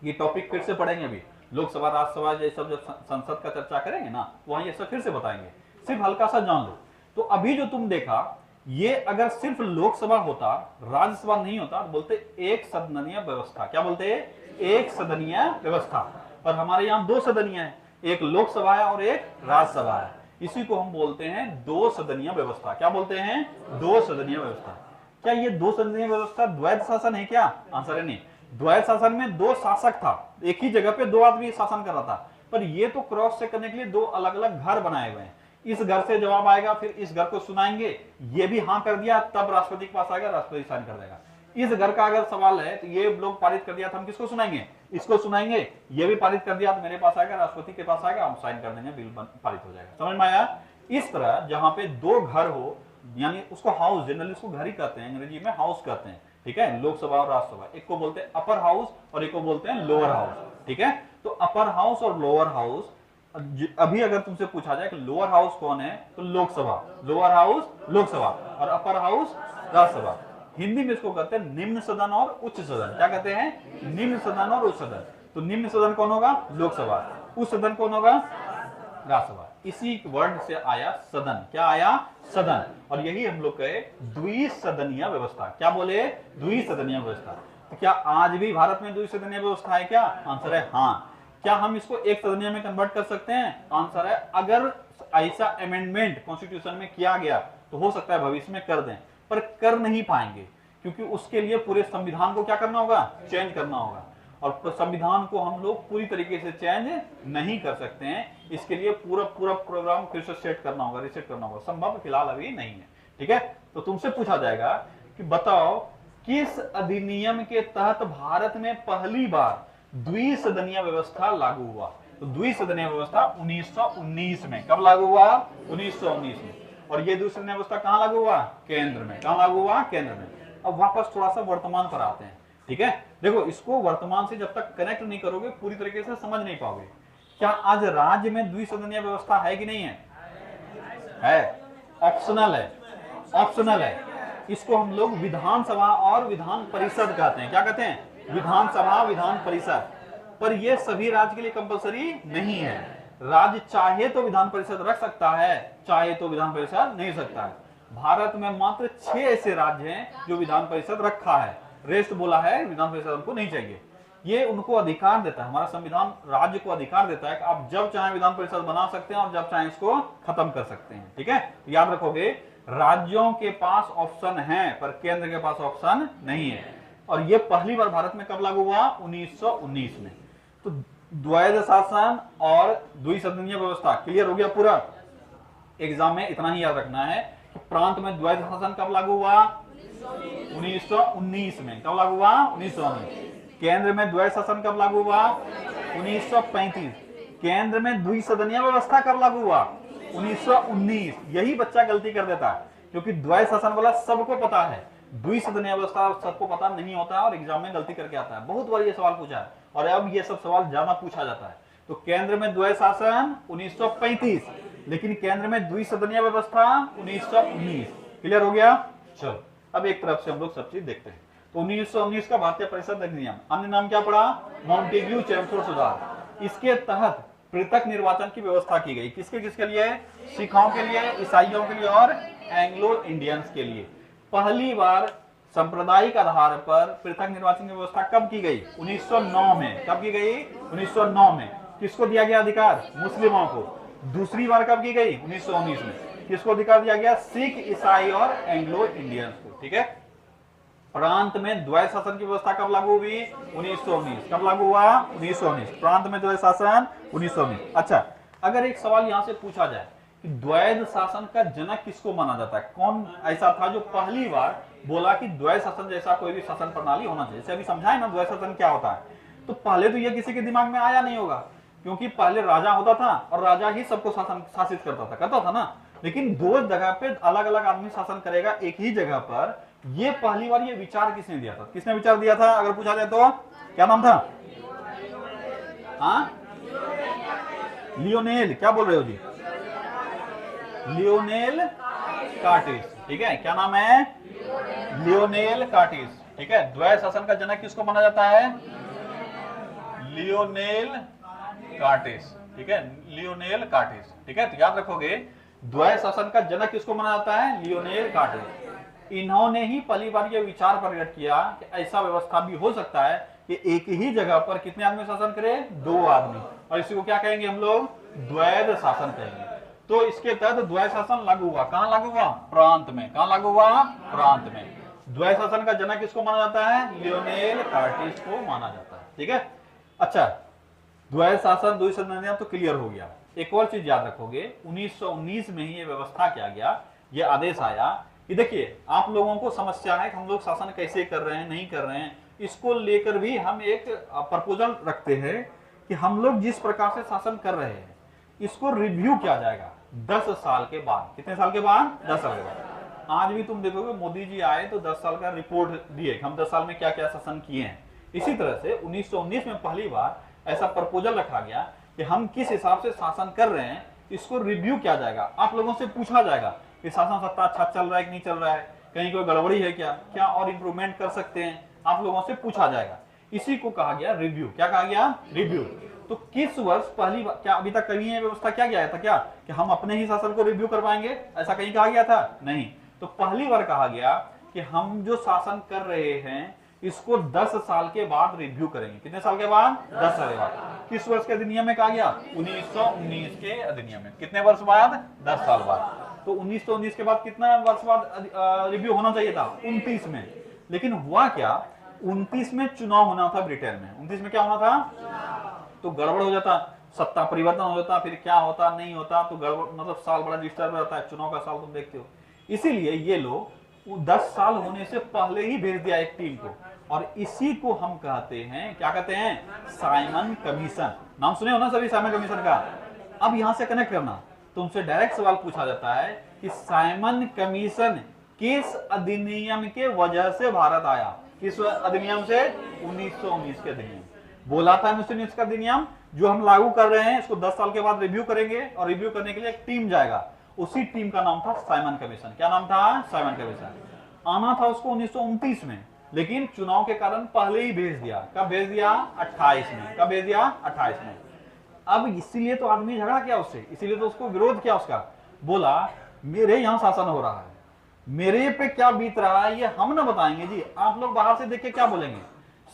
ये टॉपिक फिर से पढ़ेंगे अभी, लोकसभा राज्यसभा ये सब जब संसद का चर्चा करेंगे ना, वहां ये सब फिर से बताएंगे। सिर्फ हल्का सा जान लो। तो अभी जो तुम देखा, ये अगर सिर्फ लोकसभा होता, राज्यसभा नहीं होता, तो बोलते एक सदनीय व्यवस्था। क्या बोलते हैं? एक सदनीय व्यवस्था। पर हमारे यहाँ 2 सदनीय है, एक लोकसभा है और एक राज्यसभा है। इसी को हम बोलते हैं 2 सदनीय व्यवस्था। क्या बोलते हैं? 2 सदनीय व्यवस्था। क्या ये 2 सदनीय व्यवस्था द्वैध शासन है क्या? आंसर है नहीं। द्वैध शासन में 2 शासक था, एक ही जगह पे 2 आदमी शासन कर रहा था। पर ये तो क्रॉस चेक करने के लिए 2 अलग अलग घर बनाए हुए हैं। इस घर से जवाब आएगा, फिर इस घर को सुनाएंगे, ये भी हाँ कर दिया, तब राष्ट्रपति के पास आएगा, राष्ट्रपति साइन कर देगा। इस घर का अगर सवाल है तो ये लोग पारित कर दिया तो हम किसको सुनाएंगे? इसको सुनाएंगे। ये भी पारित कर दिया तो मेरे पास आएगा, राष्ट्रपति के पास आएगा, हम साइन कर देंगे, बिल पारित हो जाएगा। समझ में आया? इस तरह जहां पे 2 घर हो, यानी उसको हाउस, जनरली उसको घर ही कहते हैं, अंग्रेजी में हाउस कहते हैं। ठीक है, लोकसभा और राज्यसभा। एक को बोलते हैं अपर हाउस और एक को बोलते हैं लोअर हाउस। ठीक है, तो अपर हाउस और लोअर हाउस, अभी अगर तुमसे पूछा जाए कि लोअर हाउस कौन है, तो लोकसभा। लोअर हाउस लोकसभा और अपर हाउस राज्यसभा। हिंदी में इसको कहते हैं निम्न सदन और उच्च सदन। क्या कहते हैं? निम्न सदन और उच्च सदन। तो निम्न सदन कौन होगा? लोकसभा। उस सदन कौन होगा? राज्यसभा। इसी वर्ड से आया सदन। क्या आया? सदन। और यही हम लोग कहे द्विसदनीय व्यवस्था। क्या बोले? द्विसदनीय व्यवस्था। तो क्या आज भी भारत में द्विसदनीय व्यवस्था है क्या? आंसर है हाँ। क्या हम इसको एक सदनीय में कन्वर्ट कर सकते हैं? आंसर है अगर ऐसा अमेंडमेंट कॉन्स्टिट्यूशन में किया गया तो हो सकता है भविष्य में कर दें, पर कर नहीं पाएंगे, क्योंकि उसके लिए पूरे संविधान को क्या करना होगा? चेंज करना होगा। और संविधान को हम लोग पूरी तरीके से चेंज नहीं कर सकते हैं। इसके लिए पूरा पूरा प्रोग्राम फिर से सेट करना होगा, रिसेट करना होगा। संभव फिलहाल अभी नहीं है। ठीक है, तो तुमसे पूछा जाएगा कि बताओ किस अधिनियम के तहत भारत में पहली बार द्विसदनीय व्यवस्था लागू हुआ? तो द्विसदनीय व्यवस्था 1919 में। कब लागू हुआ? 1919 में। और ये द्विसदनीय व्यवस्था कहां लागू हुआ? केंद्र में। कहां लागू हुआ? केंद्र में। अब वापस थोड़ा सा वर्तमान पर आते हैं। ठीक है, देखो इसको वर्तमान से जब तक कनेक्ट नहीं करोगे पूरी तरीके से समझ नहीं पाओगे। क्या आज राज्य में द्विसदनीय व्यवस्था है कि नहीं है? है, ऑप्शनल है। ऑप्शनल है। इसको हम लोग विधानसभा और विधान परिषद कहते हैं। क्या कहते हैं? विधानसभा, विधान परिषद। पर ये सभी राज्य के लिए कंपलसरी नहीं है। राज्य चाहे तो विधान परिषद रख सकता है, चाहे तो विधान परिषद नहीं सकता है। भारत में मात्र 6 ऐसे राज्य हैं जो विधान परिषद रखा है, रेस्ट बोला है विधान परिषद उनको नहीं चाहिए। ये उनको अधिकार देता है, हमारा संविधान राज्य को अधिकार देता है कि आप जब चाहे विधान परिषद बना सकते हैं और जब चाहे इसको खत्म कर सकते हैं। ठीक है, याद रखोगे राज्यों के पास ऑप्शन है पर केंद्र के पास ऑप्शन नहीं है। और ये पहली बार भारत में कब लागू हुआ? 1919 में। तो द्वैध शासन और द्विसदनीय व्यवस्था क्लियर हो गया पूरा। एग्जाम में इतना ही याद रखना है कि प्रांत में द्वैध शासन कब लागू हुआ? 1919 में। कब लागू हुआ? 1919। केंद्र में द्वैध शासन कब लागू हुआ? 1935। केंद्र में द्विसदनीय व्यवस्था कब लागू हुआ? 1919। यही बच्चा गलती कर देता है, क्योंकि द्वैध शासन वाला सबको पता है, द्विसदनीय व्यवस्था सबको पता नहीं होता है और एग्जाम में गलती करके आता है। बहुत बार ये सवाल पूछा है और अब ये सब सवाल ज्यादा पूछा जाता है। तो केंद्र में द्वैध शासन 1935, लेकिन केंद्र में द्विसदनीय व्यवस्था 1919। क्लियर हो गया? चलो अब एक तरफ से हम लोग सब चीज देखते हैं। तो 1919 का भारतीय परिषद अधिनियम, अन्य नाम क्या पड़ा? मॉन्टेग्यू चैम्फोर्ड सुधार। इसके तहत पृथक निर्वाचन की व्यवस्था की गई। किसके किसके लिए? सिखों के लिए, ईसाइयों के लिए और एंग्लो इंडियंस के लिए। पहली बार सांप्रदायिक आधार पर पृथक निर्वाचन की व्यवस्था कब की गई? 1909 में। कब की गई? 1909 में। किसको दिया गया अधिकार? मुस्लिमों को। दूसरी बार कब की गई? 1919 में। किसको अधिकार दिया गया? सिख, ईसाई और एंग्लो इंडियंस को। ठीक है, प्रांत में द्वैध शासन की व्यवस्था कब लागू हुई? 1919। कब लागू हुआ? 1919। प्रांत में द्वैध शासन 1919। अच्छा, अगर एक सवाल यहां से पूछा जाए कि द्वैध शासन का जनक किसको माना जाता है? कौन ऐसा था जो पहली बार बोला कि द्वैध शासन जैसा कोई भी शासन प्रणाली होना चाहिए? जैसे अभी समझाए ना द्वैध शासन क्या होता है, तो पहले तो ये किसी के दिमाग में आया नहीं होगा, क्योंकि पहले राजा होता था और राजा ही सबको शासित करता था ना। लेकिन दो जगह पे अलग अलग आदमी शासन करेगा एक ही जगह पर, ये पहली बार ये विचार किसने दिया था? किसने विचार दिया था अगर पूछा जाए तो? क्या नाम था? हाँ, लियोनेल। क्या बोल रहे हो जी? Lionel Curtis. ठीक है, क्या नाम है? Lionel Curtis. ठीक है, द्वैध शासन का जनक किसको माना जाता है? Lionel Curtis. ठीक है, लियोनेल कार्टिस। ठीक है, तो याद रखोगे द्वैध शासन का जनक किसको माना जाता है? Lionel Curtis. इन्होंने ही पहली बार ये विचार प्रकट किया कि ऐसा व्यवस्था भी हो सकता है कि एक ही जगह पर कितने आदमी शासन करे? 2 आदमी। और इसी को क्या कहेंगे हम लोग? द्वैध शासन कहेंगे। तो इसके तहत द्वैध शासन लागू हुआ। कहां लागू हुआ? प्रांत में। कहां लागू हुआ? प्रांत में। द्वैध शासन का जनक किसको माना जाता है? लियोनेल कार्टिस को माना जाता है। ठीक है, अच्छा, द्वैध शासन द्विसदनीय तो क्लियर हो गया। एक और चीज याद रखोगे, 1919 में ही ये व्यवस्था किया गया, ये आदेश आया कि देखिए आप लोगों को समस्या है कि हम लोग शासन कैसे कर रहे हैं, नहीं कर रहे हैं। इसको लेकर भी हम एक प्रपोजल रखते हैं कि हम लोग जिस प्रकार से शासन कर रहे हैं इसको रिव्यू किया जाएगा 10 साल के बाद। कितने साल के बाद? 10 साल के बाद। आज भी तुम देखोगे मोदी जी आए तो 10 साल का रिपोर्ट दिए, हम 10 साल में क्या क्या शासन किए हैं। इसी तरह से 1919 में पहली बार ऐसा प्रपोजल रखा गया कि हम किस हिसाब से शासन कर रहे हैं इसको रिव्यू किया जाएगा। आप लोगों से पूछा जाएगा कि शासन सत्ता अच्छा चल रहा है कि नहीं चल रहा है, कहीं कोई गड़बड़ी है क्या, क्या और इंप्रूवमेंट कर सकते हैं, आप लोगों से पूछा जाएगा। इसी को कहा गया रिव्यू। क्या कहा गया? रिव्यू। तो किस वर्ष पहली बार, क्या अभी तक कहीं ये व्यवस्था क्या गया था क्या कि हम अपने ही शासन को रिव्यू करवाएंगे, ऐसा कहीं कहा गया था? नहीं। तो पहली बार कहा गया कि हम जो शासन कर रहे हैं इसको 10 साल के बाद रिव्यू करेंगे। कितने साल के बाद? 10 साल के बाद। किस वर्ष के अधिनियम में कहा गया? 1919 के अधिनियम में। कितने वर्ष बाद? 10 साल बाद। तो 1919 के बाद कितना वर्ष बाद रिव्यू होना चाहिए था? 29 में। लेकिन हुआ क्या, 29 में चुनाव होना था ब्रिटेन में। 29 में क्या होना था? तो गड़बड़ हो जाता, सत्ता परिवर्तन हो जाता, फिर क्या होता नहीं होता, तो गड़बड़, मतलब साल बड़ा डिस्टर्ब रहता है, चुनाव का साल तुम देखते हो। इसीलिए ये लोग 10 साल होने से पहले ही भेज दिया एक टीम को, और इसी को हम कहते हैं, क्या कहते हैं? Simon commission. नाम सुने हो ना सभी साइमन कमीशन का? अब यहां से कनेक्ट करना, तुमसे डायरेक्ट सवाल पूछा जाता है कि साइमन कमीशन किस अधिनियम के वजह से भारत आया? किस अधिनियम से? 1919 के अधिनियम। बोला था 1919 का अधिनियम जो हम लागू कर रहे हैं इसको 10 साल के बाद रिव्यू करेंगे, और रिव्यू करने के लिए एक टीम जाएगा। उसी टीम का नाम था साइमन कमीशन। क्या नाम था? Simon commission. आना था उसको 1929 में, लेकिन चुनाव के कारण पहले ही भेज दिया। कब भेज दिया? 28 में। कब भेज दिया? 28 में। अब इसीलिए तो आदमी झगड़ा किया उससे, इसीलिए तो उसको विरोध किया उसका। बोला मेरे यहां शासन हो रहा है, मेरे पे क्या बीत रहा है ये हम ना बताएंगे जी, आप लोग बाहर से देख के क्या बोलेंगे?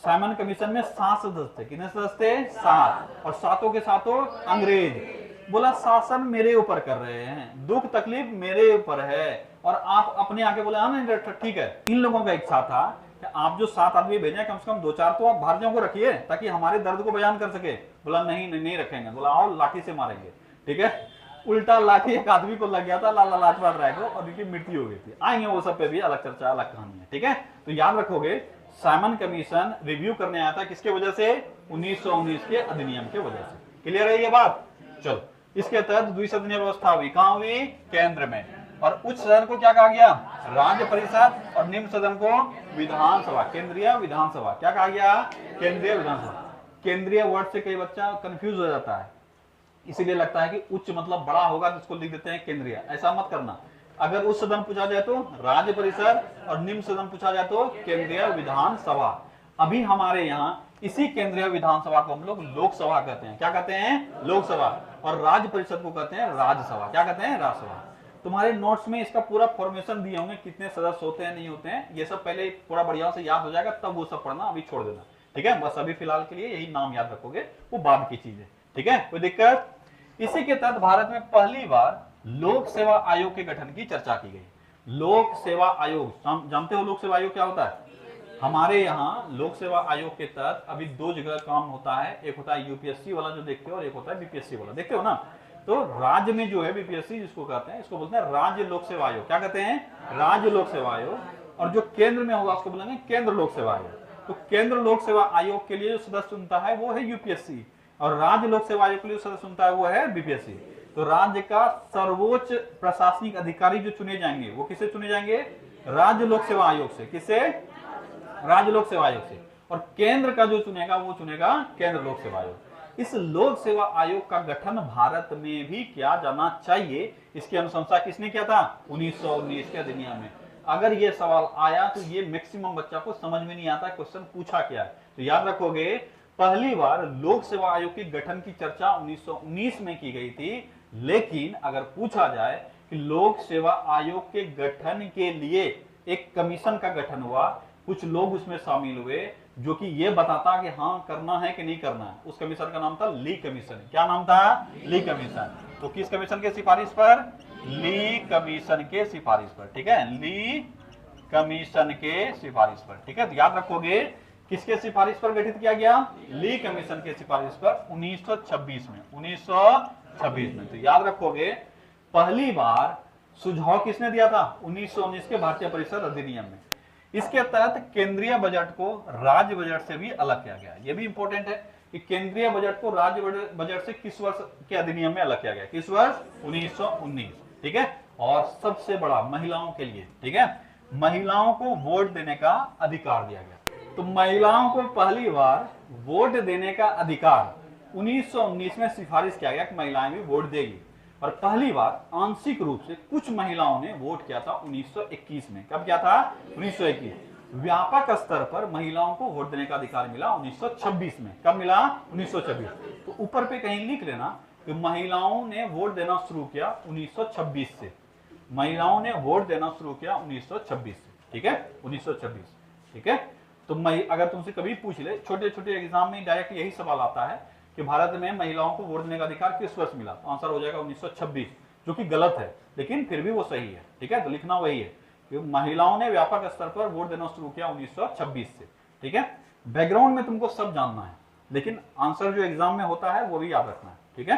साइमन कमीशन में 7 सदस्य थे। कितने सदस्य थे? 7, और 7 के 7 अंग्रेज। बोला शासन मेरे ऊपर कर रहे हैं, दुख तकलीफ मेरे ऊपर है, और आप अपने आके बोले हाँ नहीं ठीक है। इन लोगों का इच्छा था कि आप जो 7 आदमी भेजे कम से कम 2-4 तो आप भारतीयों को रखिए ताकि हमारे दर्द को बयान कर सके। बोला नहीं रखेंगे। बोला आओ लाठी से मारेंगे। ठीक है, उल्टा लाठी एक आदमी को लग गया था, लाला लाजपत राय को, और उनकी मृत्यु हो गई थी। आएंगे वो सब पे भी, अलग चर्चा, अलग कहानी है। ठीक है, तो याद रखोगे साइमन कमीशन रिव्यू करने आया था किसके वजह से? 1919 के अधिनियम के वजह से। क्लियर है ये बात? चलो, इसके तहत द्विसदनीय व्यवस्था हुई। कहां हुई? केंद्र में। और उच्च सदन को क्या कहा गया? राज्य परिषद, और निम्न सदन को विधानसभा, केंद्रीय विधानसभा। क्या कहा गया? केंद्रीय विधानसभा। केंद्रीय वर्ड से कई बच्चा कंफ्यूज हो जाता है, इसीलिए लगता है कि उच्च मतलब बड़ा होगा तो इसको लिख देते हैं केंद्रीय। ऐसा मत करना। अगर उच्च सदन पूछा जाए तो राज्य परिषद, और निम्न सदन पूछा जाए तो केंद्रीय विधानसभा। अभी हमारे यहाँ इसी केंद्रीय विधानसभा को हम लोग लोकसभा कहते हैं। क्या कहते हैं? लोकसभा। और राज्य परिषद को कहते हैं राज्यसभा। क्या कहते हैं? राज्यसभा। तुम्हारे नोट्स में इसका पूरा फॉर्मेशन दिए होंगे, कितने सदस्य होते हैं नहीं होते हैं, ये सब पहले पूरा बढ़िया से याद हो जाएगा, तब वो सब पढ़ना, अभी छोड़ देना। ठीक है, बस अभी फिलहाल के लिए यही नाम याद रखोगे, वो बाद की चीज है। ठीक है, कोई दिक्कत? इसी के तहत भारत में पहली बार लोक सेवा आयोग के गठन की चर्चा की गई। लोक सेवा आयोग, जानते हो लोक सेवा आयोग क्या होता है? हमारे यहाँ लोक सेवा आयोग के तहत अभी 2 जगह काम होता है। एक होता है यूपीएससी वाला जो देखते हो, और एक होता है बीपीएससी वाला, देखते हो ना? तो राज्य में जो है बीपीएससी जिसको कहते हैं, इसको बोलते हैं राज्य लोक सेवा आयोग। क्या कहते हैं? राज्य लोक सेवा आयोग। और जो केंद्र में होगा उसको बोलेंगे केंद्र लोक सेवा आयोग। तो केंद्र लोक सेवा आयोग के लिए जो सदस्य चुनता है वो है यूपीएससी, और राज्य लोक सेवा आयोग के लिए सदस्य चुनता है वो है बीपीएससी। तो राज्य का सर्वोच्च प्रशासनिक अधिकारी जो चुने जाएंगे वो किससे चुने जाएंगे? राज्य लोक सेवा आयोग से। किससे? राज्य लोक सेवा आयोग से। और केंद्र का जो चुनेगा वो चुनेगा केंद्र लोक सेवा आयोग। इस लोक सेवा आयोग का गठन भारत में भी किया जाना चाहिए, इसकी अनुशंसा किसने किया था? 1919 के अधिनियम में। अगर ये सवाल आया तो ये मैक्सिमम बच्चा को समझ में नहीं आता क्वेश्चन पूछा क्या है। तो याद रखोगे पहली बार लोक सेवा आयोग के गठन की चर्चा 1919 में की गई थी, लेकिन अगर पूछा जाए कि लोक सेवा आयोग के गठन के लिए एक कमीशन का गठन हुआ, कुछ लोग उसमें शामिल हुए जो कि ये बताता कि हाँ करना है कि नहीं करना है, उस कमीशन का नाम था ली कमीशन। क्या नाम था? ली कमीशन। तो किस कमीशन के सिफारिश पर? ली कमीशन के सिफारिश पर। ठीक है, ली कमीशन के सिफारिश पर। ठीक है, तो याद रखोगे किसके सिफारिश पर गठित किया गया? ली कमीशन के सिफारिश पर 1926 में। 1926 में। तो याद रखोगे पहली बार सुझाव किसने दिया था? 1919 के भारतीय परिषद अधिनियम में। इसके तहत केंद्रीय बजट को राज्य बजट से भी अलग किया गया। यह भी इंपॉर्टेंट है कि केंद्रीय बजट को राज्य बजट से किस वर्ष के अधिनियम में अलग किया गया? किस वर्ष? 1919। ठीक है, और सबसे बड़ा महिलाओं के लिए, ठीक है, महिलाओं को वोट देने का अधिकार दिया गया। तो महिलाओं को पहली बार वोट देने का अधिकार 1919 में सिफारिश किया गया कि महिलाएं भी वोट देगी। और पहली बार आंशिक रूप से कुछ महिलाओं ने वोट किया था 1921 में। कब किया था? 1921। व्यापक स्तर पर महिलाओं को वोट देने का अधिकार मिला 1926 में। कब मिला? 1926। तो ऊपर पे कहीं लिख लेना कि महिलाओं ने वोट देना शुरू किया 1926 से। महिलाओं ने वोट देना शुरू किया 1926 से, ठीक है, 1926, ठीक है। तो अगर तुमसे कभी पूछ ले, छोटे छोटे एग्जाम में डायरेक्ट यही सवाल आता है कि भारत में महिलाओं को वोट देने का अधिकार किस वर्ष मिला, तो आंसर हो जाएगा 1926, जो कि गलत है लेकिन फिर भी वो सही है, ठीक है। तो लिखना वही है कि महिलाओं ने व्यापक स्तर पर वोट देना शुरू किया 1926 से, ठीक है। बैकग्राउंड में तुमको सब जानना है, लेकिन आंसर जो एग्जाम में होता है वो भी याद रखना है, ठीक है।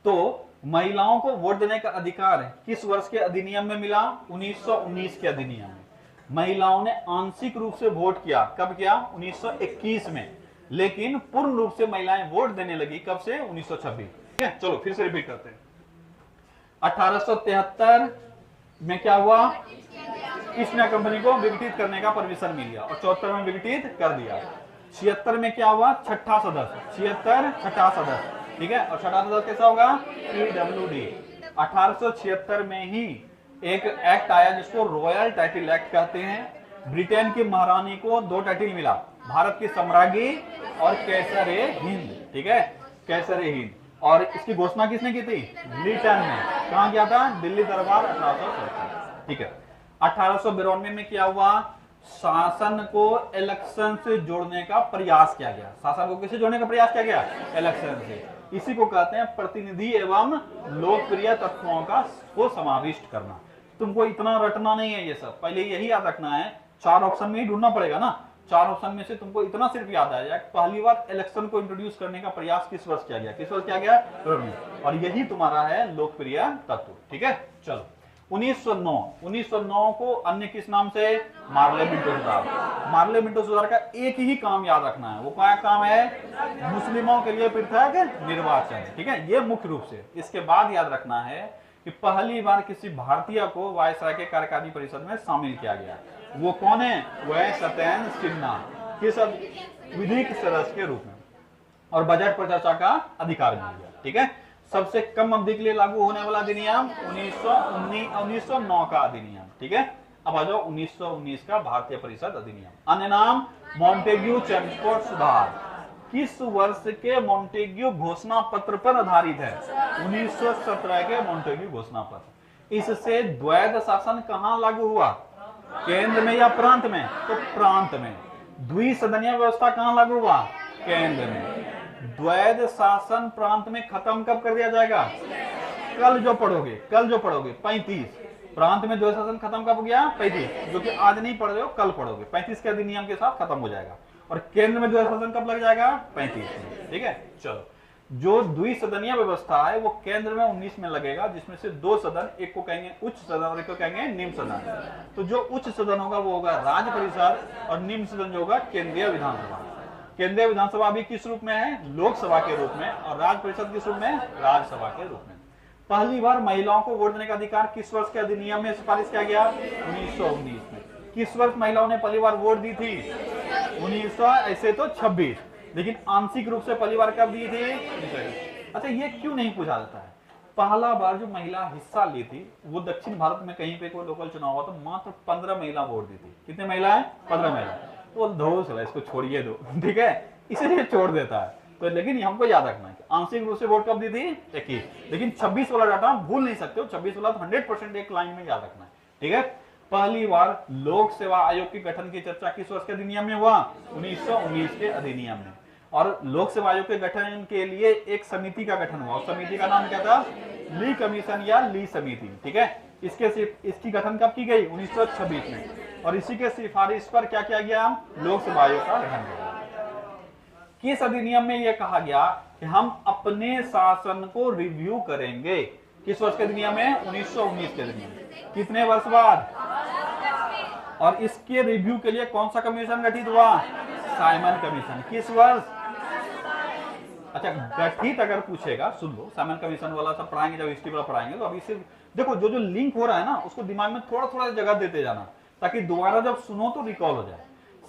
तो महिलाओं को वोट देने का अधिकार किस वर्ष के अधिनियम में मिला? 1919 के अधिनियम में। महिलाओं ने आंशिक रूप से वोट किया, कब किया? 1921 में। लेकिन पूर्ण रूप से महिलाएं वोट देने लगी कब से? 1926, ठीक है। चलो फिर से रिपीट करते हैं। 1873 में क्या हुआ? ईस्ट इंडिया कंपनी को विघटित करने का परमिशन मिल गया और 74 में विघटित कर दिया। 76 में क्या हुआ? छठा सदस्य, 76 छठा सदस्य, ठीक है। और छठा सदस्य कैसा होगा? PWD। 1876 में ही एक एक्ट आया जिसको रॉयल टाइटल एक्ट कहते हैं। ब्रिटेन की महारानी को 2 टाइटल मिला, भारत की सम्राज्ञी और कैसरे हिंद, ठीक है, कैसरे हिंद। और इसकी घोषणा किसने की थी? ब्रिटेन ने। कहां किया था? दिल्ली दरबार 1877, ठीक है। 1892 में क्या हुआ? शासन को इलेक्शन से जोड़ने का प्रयास किया गया। शासन को किससे जोड़ने का प्रयास किया गया? इलेक्शन से। इसी को कहते हैं प्रतिनिधि एवं लोकप्रिय तत्वों का को समाविष्ट करना। तुमको इतना रटना नहीं है ये सब, पहले यही याद रखना है। 4 ऑप्शन में ही ढूंढना पड़ेगा ना, 4 ऑप्शन में से तुमको इतना सिर्फ याद आ जाए, पहली बार इलेक्शन को इंट्रोड्यूस करने का प्रयास किस वर्ष किया गया? किस वर्ष किया गया? और यही तुम्हारा है लोकप्रिय तत्व, ठीक है। चलो 1909 को अन्य किस नाम से? मार्ले मिंटो सुधार। मार्ले मिंटो सुधार का एक ही काम याद रखना है, वो क्या काम है? मुस्लिमों के लिए पृथक निर्वाचन, ठीक है, ये मुख्य रूप से। इसके बाद याद रखना है कि पहली बार किसी भारतीय को वायसराय के कार्यकारी परिषद में शामिल किया गया। वो कौन है? वो है सत्येंद्र सिन्हा, किस विधिक सदस्य के रूप में। और बजट पर चर्चा का अधिकार मिल गया, ठीक है। सबसे कम अवधि के लिए लागू होने वाला अधिनियम 1909 का अधिनियम, ठीक है। अब आ जाओ 1919 का भारतीय परिषद अधिनियम। अन्य नाम मॉन्टेग्यू चेम्सफोर्ड सुधार। किस वर्ष के मॉन्टेग्यू घोषणा पत्र पर आधारित है? 1917 के मॉन्टेग्यू घोषणा पत्र। इससे द्वैध शासन कहां लागू हुआ? केंद्र में या प्रांत में? तो प्रांत में। द्विसदनीय व्यवस्था कहां लागू हुआ? केंद्र में। द्वैध शासन प्रांत में खत्म कब कर दिया जाएगा? कल जो पढ़ोगे 35। प्रांत में द्वैध शासन खत्म कब हो गया? 35, जो कि आज नहीं पढ़ रहे हो, कल पढ़ोगे। 35 के अधिनियम के साथ खत्म हो जाएगा। और केंद्र में द्वैध शासन कब लग जाएगा? 35, ठीक है। चलो, जो द्विसदनीय व्यवस्था है वो केंद्र में 19 में लगेगा, जिसमें से 2 सदन, एक को कहेंगे उच्च सदन और एक को कहेंगे निम्न सदन। तो जो उच्च सदन होगा वो होगा राज्य परिषद, और निम्न सदन जो होगा केंद्रीय विधानसभा। केंद्रीय विधानसभा भी किस रूप में है? लोकसभा के रूप में। और राज्य परिषद किस रूप में? राज्यसभा के रूप में। पहली बार महिलाओं को वोट देने का अधिकार किस वर्ष के अधिनियम में सिफारिश किया गया? 1919 में। किस वर्ष महिलाओं ने पहली बार वोट दी थी? 1926, लेकिन आंशिक रूप से पहली बार कब दी थी? अच्छा, ये क्यों नहीं पूछा जाता है? पहला बार जो महिला हिस्सा ली थी वो दक्षिण भारत में कहीं पे कोई लोकल चुनाव हुआ तो मात्र 15 महिला वोट दी थी। कितने महिलाएं? 15 महिला। तो धो चला, इसको छोड़िए दो, ठीक है, इसलिए छोड़ देता है। तो लेकिन हमको याद रखना है कि आंशिक रूप से वोट कब दी थी? 21। लेकिन 26 वाला डाटा भूल नहीं सकते हो, 26 वाला तो 100% एक लाइन में याद रखना है, ठीक है। पहली बार लोक सेवा आयोग के गठन की चर्चा किस वर्ष के अधिनियम में हुआ? 1919 के अधिनियम में। और लोक सेवा आयोग के गठन के लिए एक समिति का गठन हुआ। समिति का नाम क्या था? ली कमीशन या ली समिति, ठीक है। इसकी गठन कब की गई? 1926 में। और इसी के सिफारिश पर क्या किया गया? लोक सेवा आयोग का गठन किया। किस अधिनियम में यह कहा गया कि हम अपने शासन को रिव्यू करेंगे? किस वर्ष के अधिनियम में? 1919 के अधिनियम। कितने वर्ष बाद? और इसके रिव्यू के लिए कौन सा कमीशन गठित हुआ? Simon commission. किस वर्ष? अच्छा, गठित अगर पूछेगा, सुन लो, साइमन कमीशन वाला सब पढ़ाएंगे जब हिस्ट्री वाला पढ़ाएंगे, तो अभी सिर्फ देखो जो जो लिंक हो रहा है ना उसको दिमाग में थोड़ा थोड़ा जगह देते जाना, ताकि दोबारा जब सुनो तो रिकॉल हो जाए।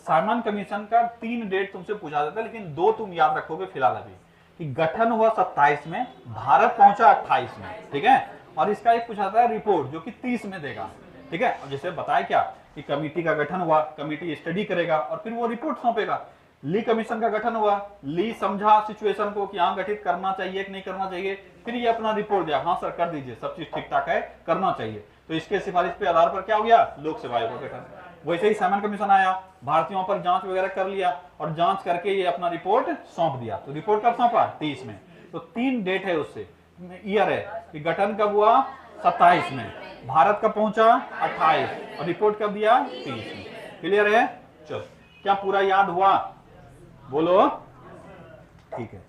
साइमन कमीशन का 3 डेट तुमसे पूछा जाता है, लेकिन 2 तुम याद रखोगे फिलहाल अभी, कि गठन हुआ 27 में, भारत पहुंचा 28 में, ठीक है। और इसका एक पूछा था रिपोर्ट जो कि 30 में देगा, ठीक है। जैसे बताया क्या कि कमेटी का गठन हुआ, कमेटी स्टडी करेगा और फिर वो रिपोर्ट सौंपेगा। ली कमीशन का गठन हुआ, ली समझा सिचुएशन को कि हाँ गठित करना चाहिए कि नहीं करना चाहिए, फिर ये अपना रिपोर्ट दिया, हाँ सर कर दीजिए, सब चीज ठीक ठाक है, करना चाहिए। तो इसके सिफारिश के आधार पर क्या हो गया, लोक सेवा आयोग का गठन। वैसे ही साइमन कमीशन आया, भारतीयों पर जांच वगैरह कर लिया और जांच करके ये अपना रिपोर्ट सौंप दिया। तो रिपोर्ट कब सौंपा, 30 में। तो 3 डेट है उससे, ईयर है कि गठन कब हुआ, 27 में, भारत कब पहुंचा 28, और रिपोर्ट कब दिया 30 में। क्लियर है? चलो, क्या पूरा याद हुआ, बोलो? ठीक है।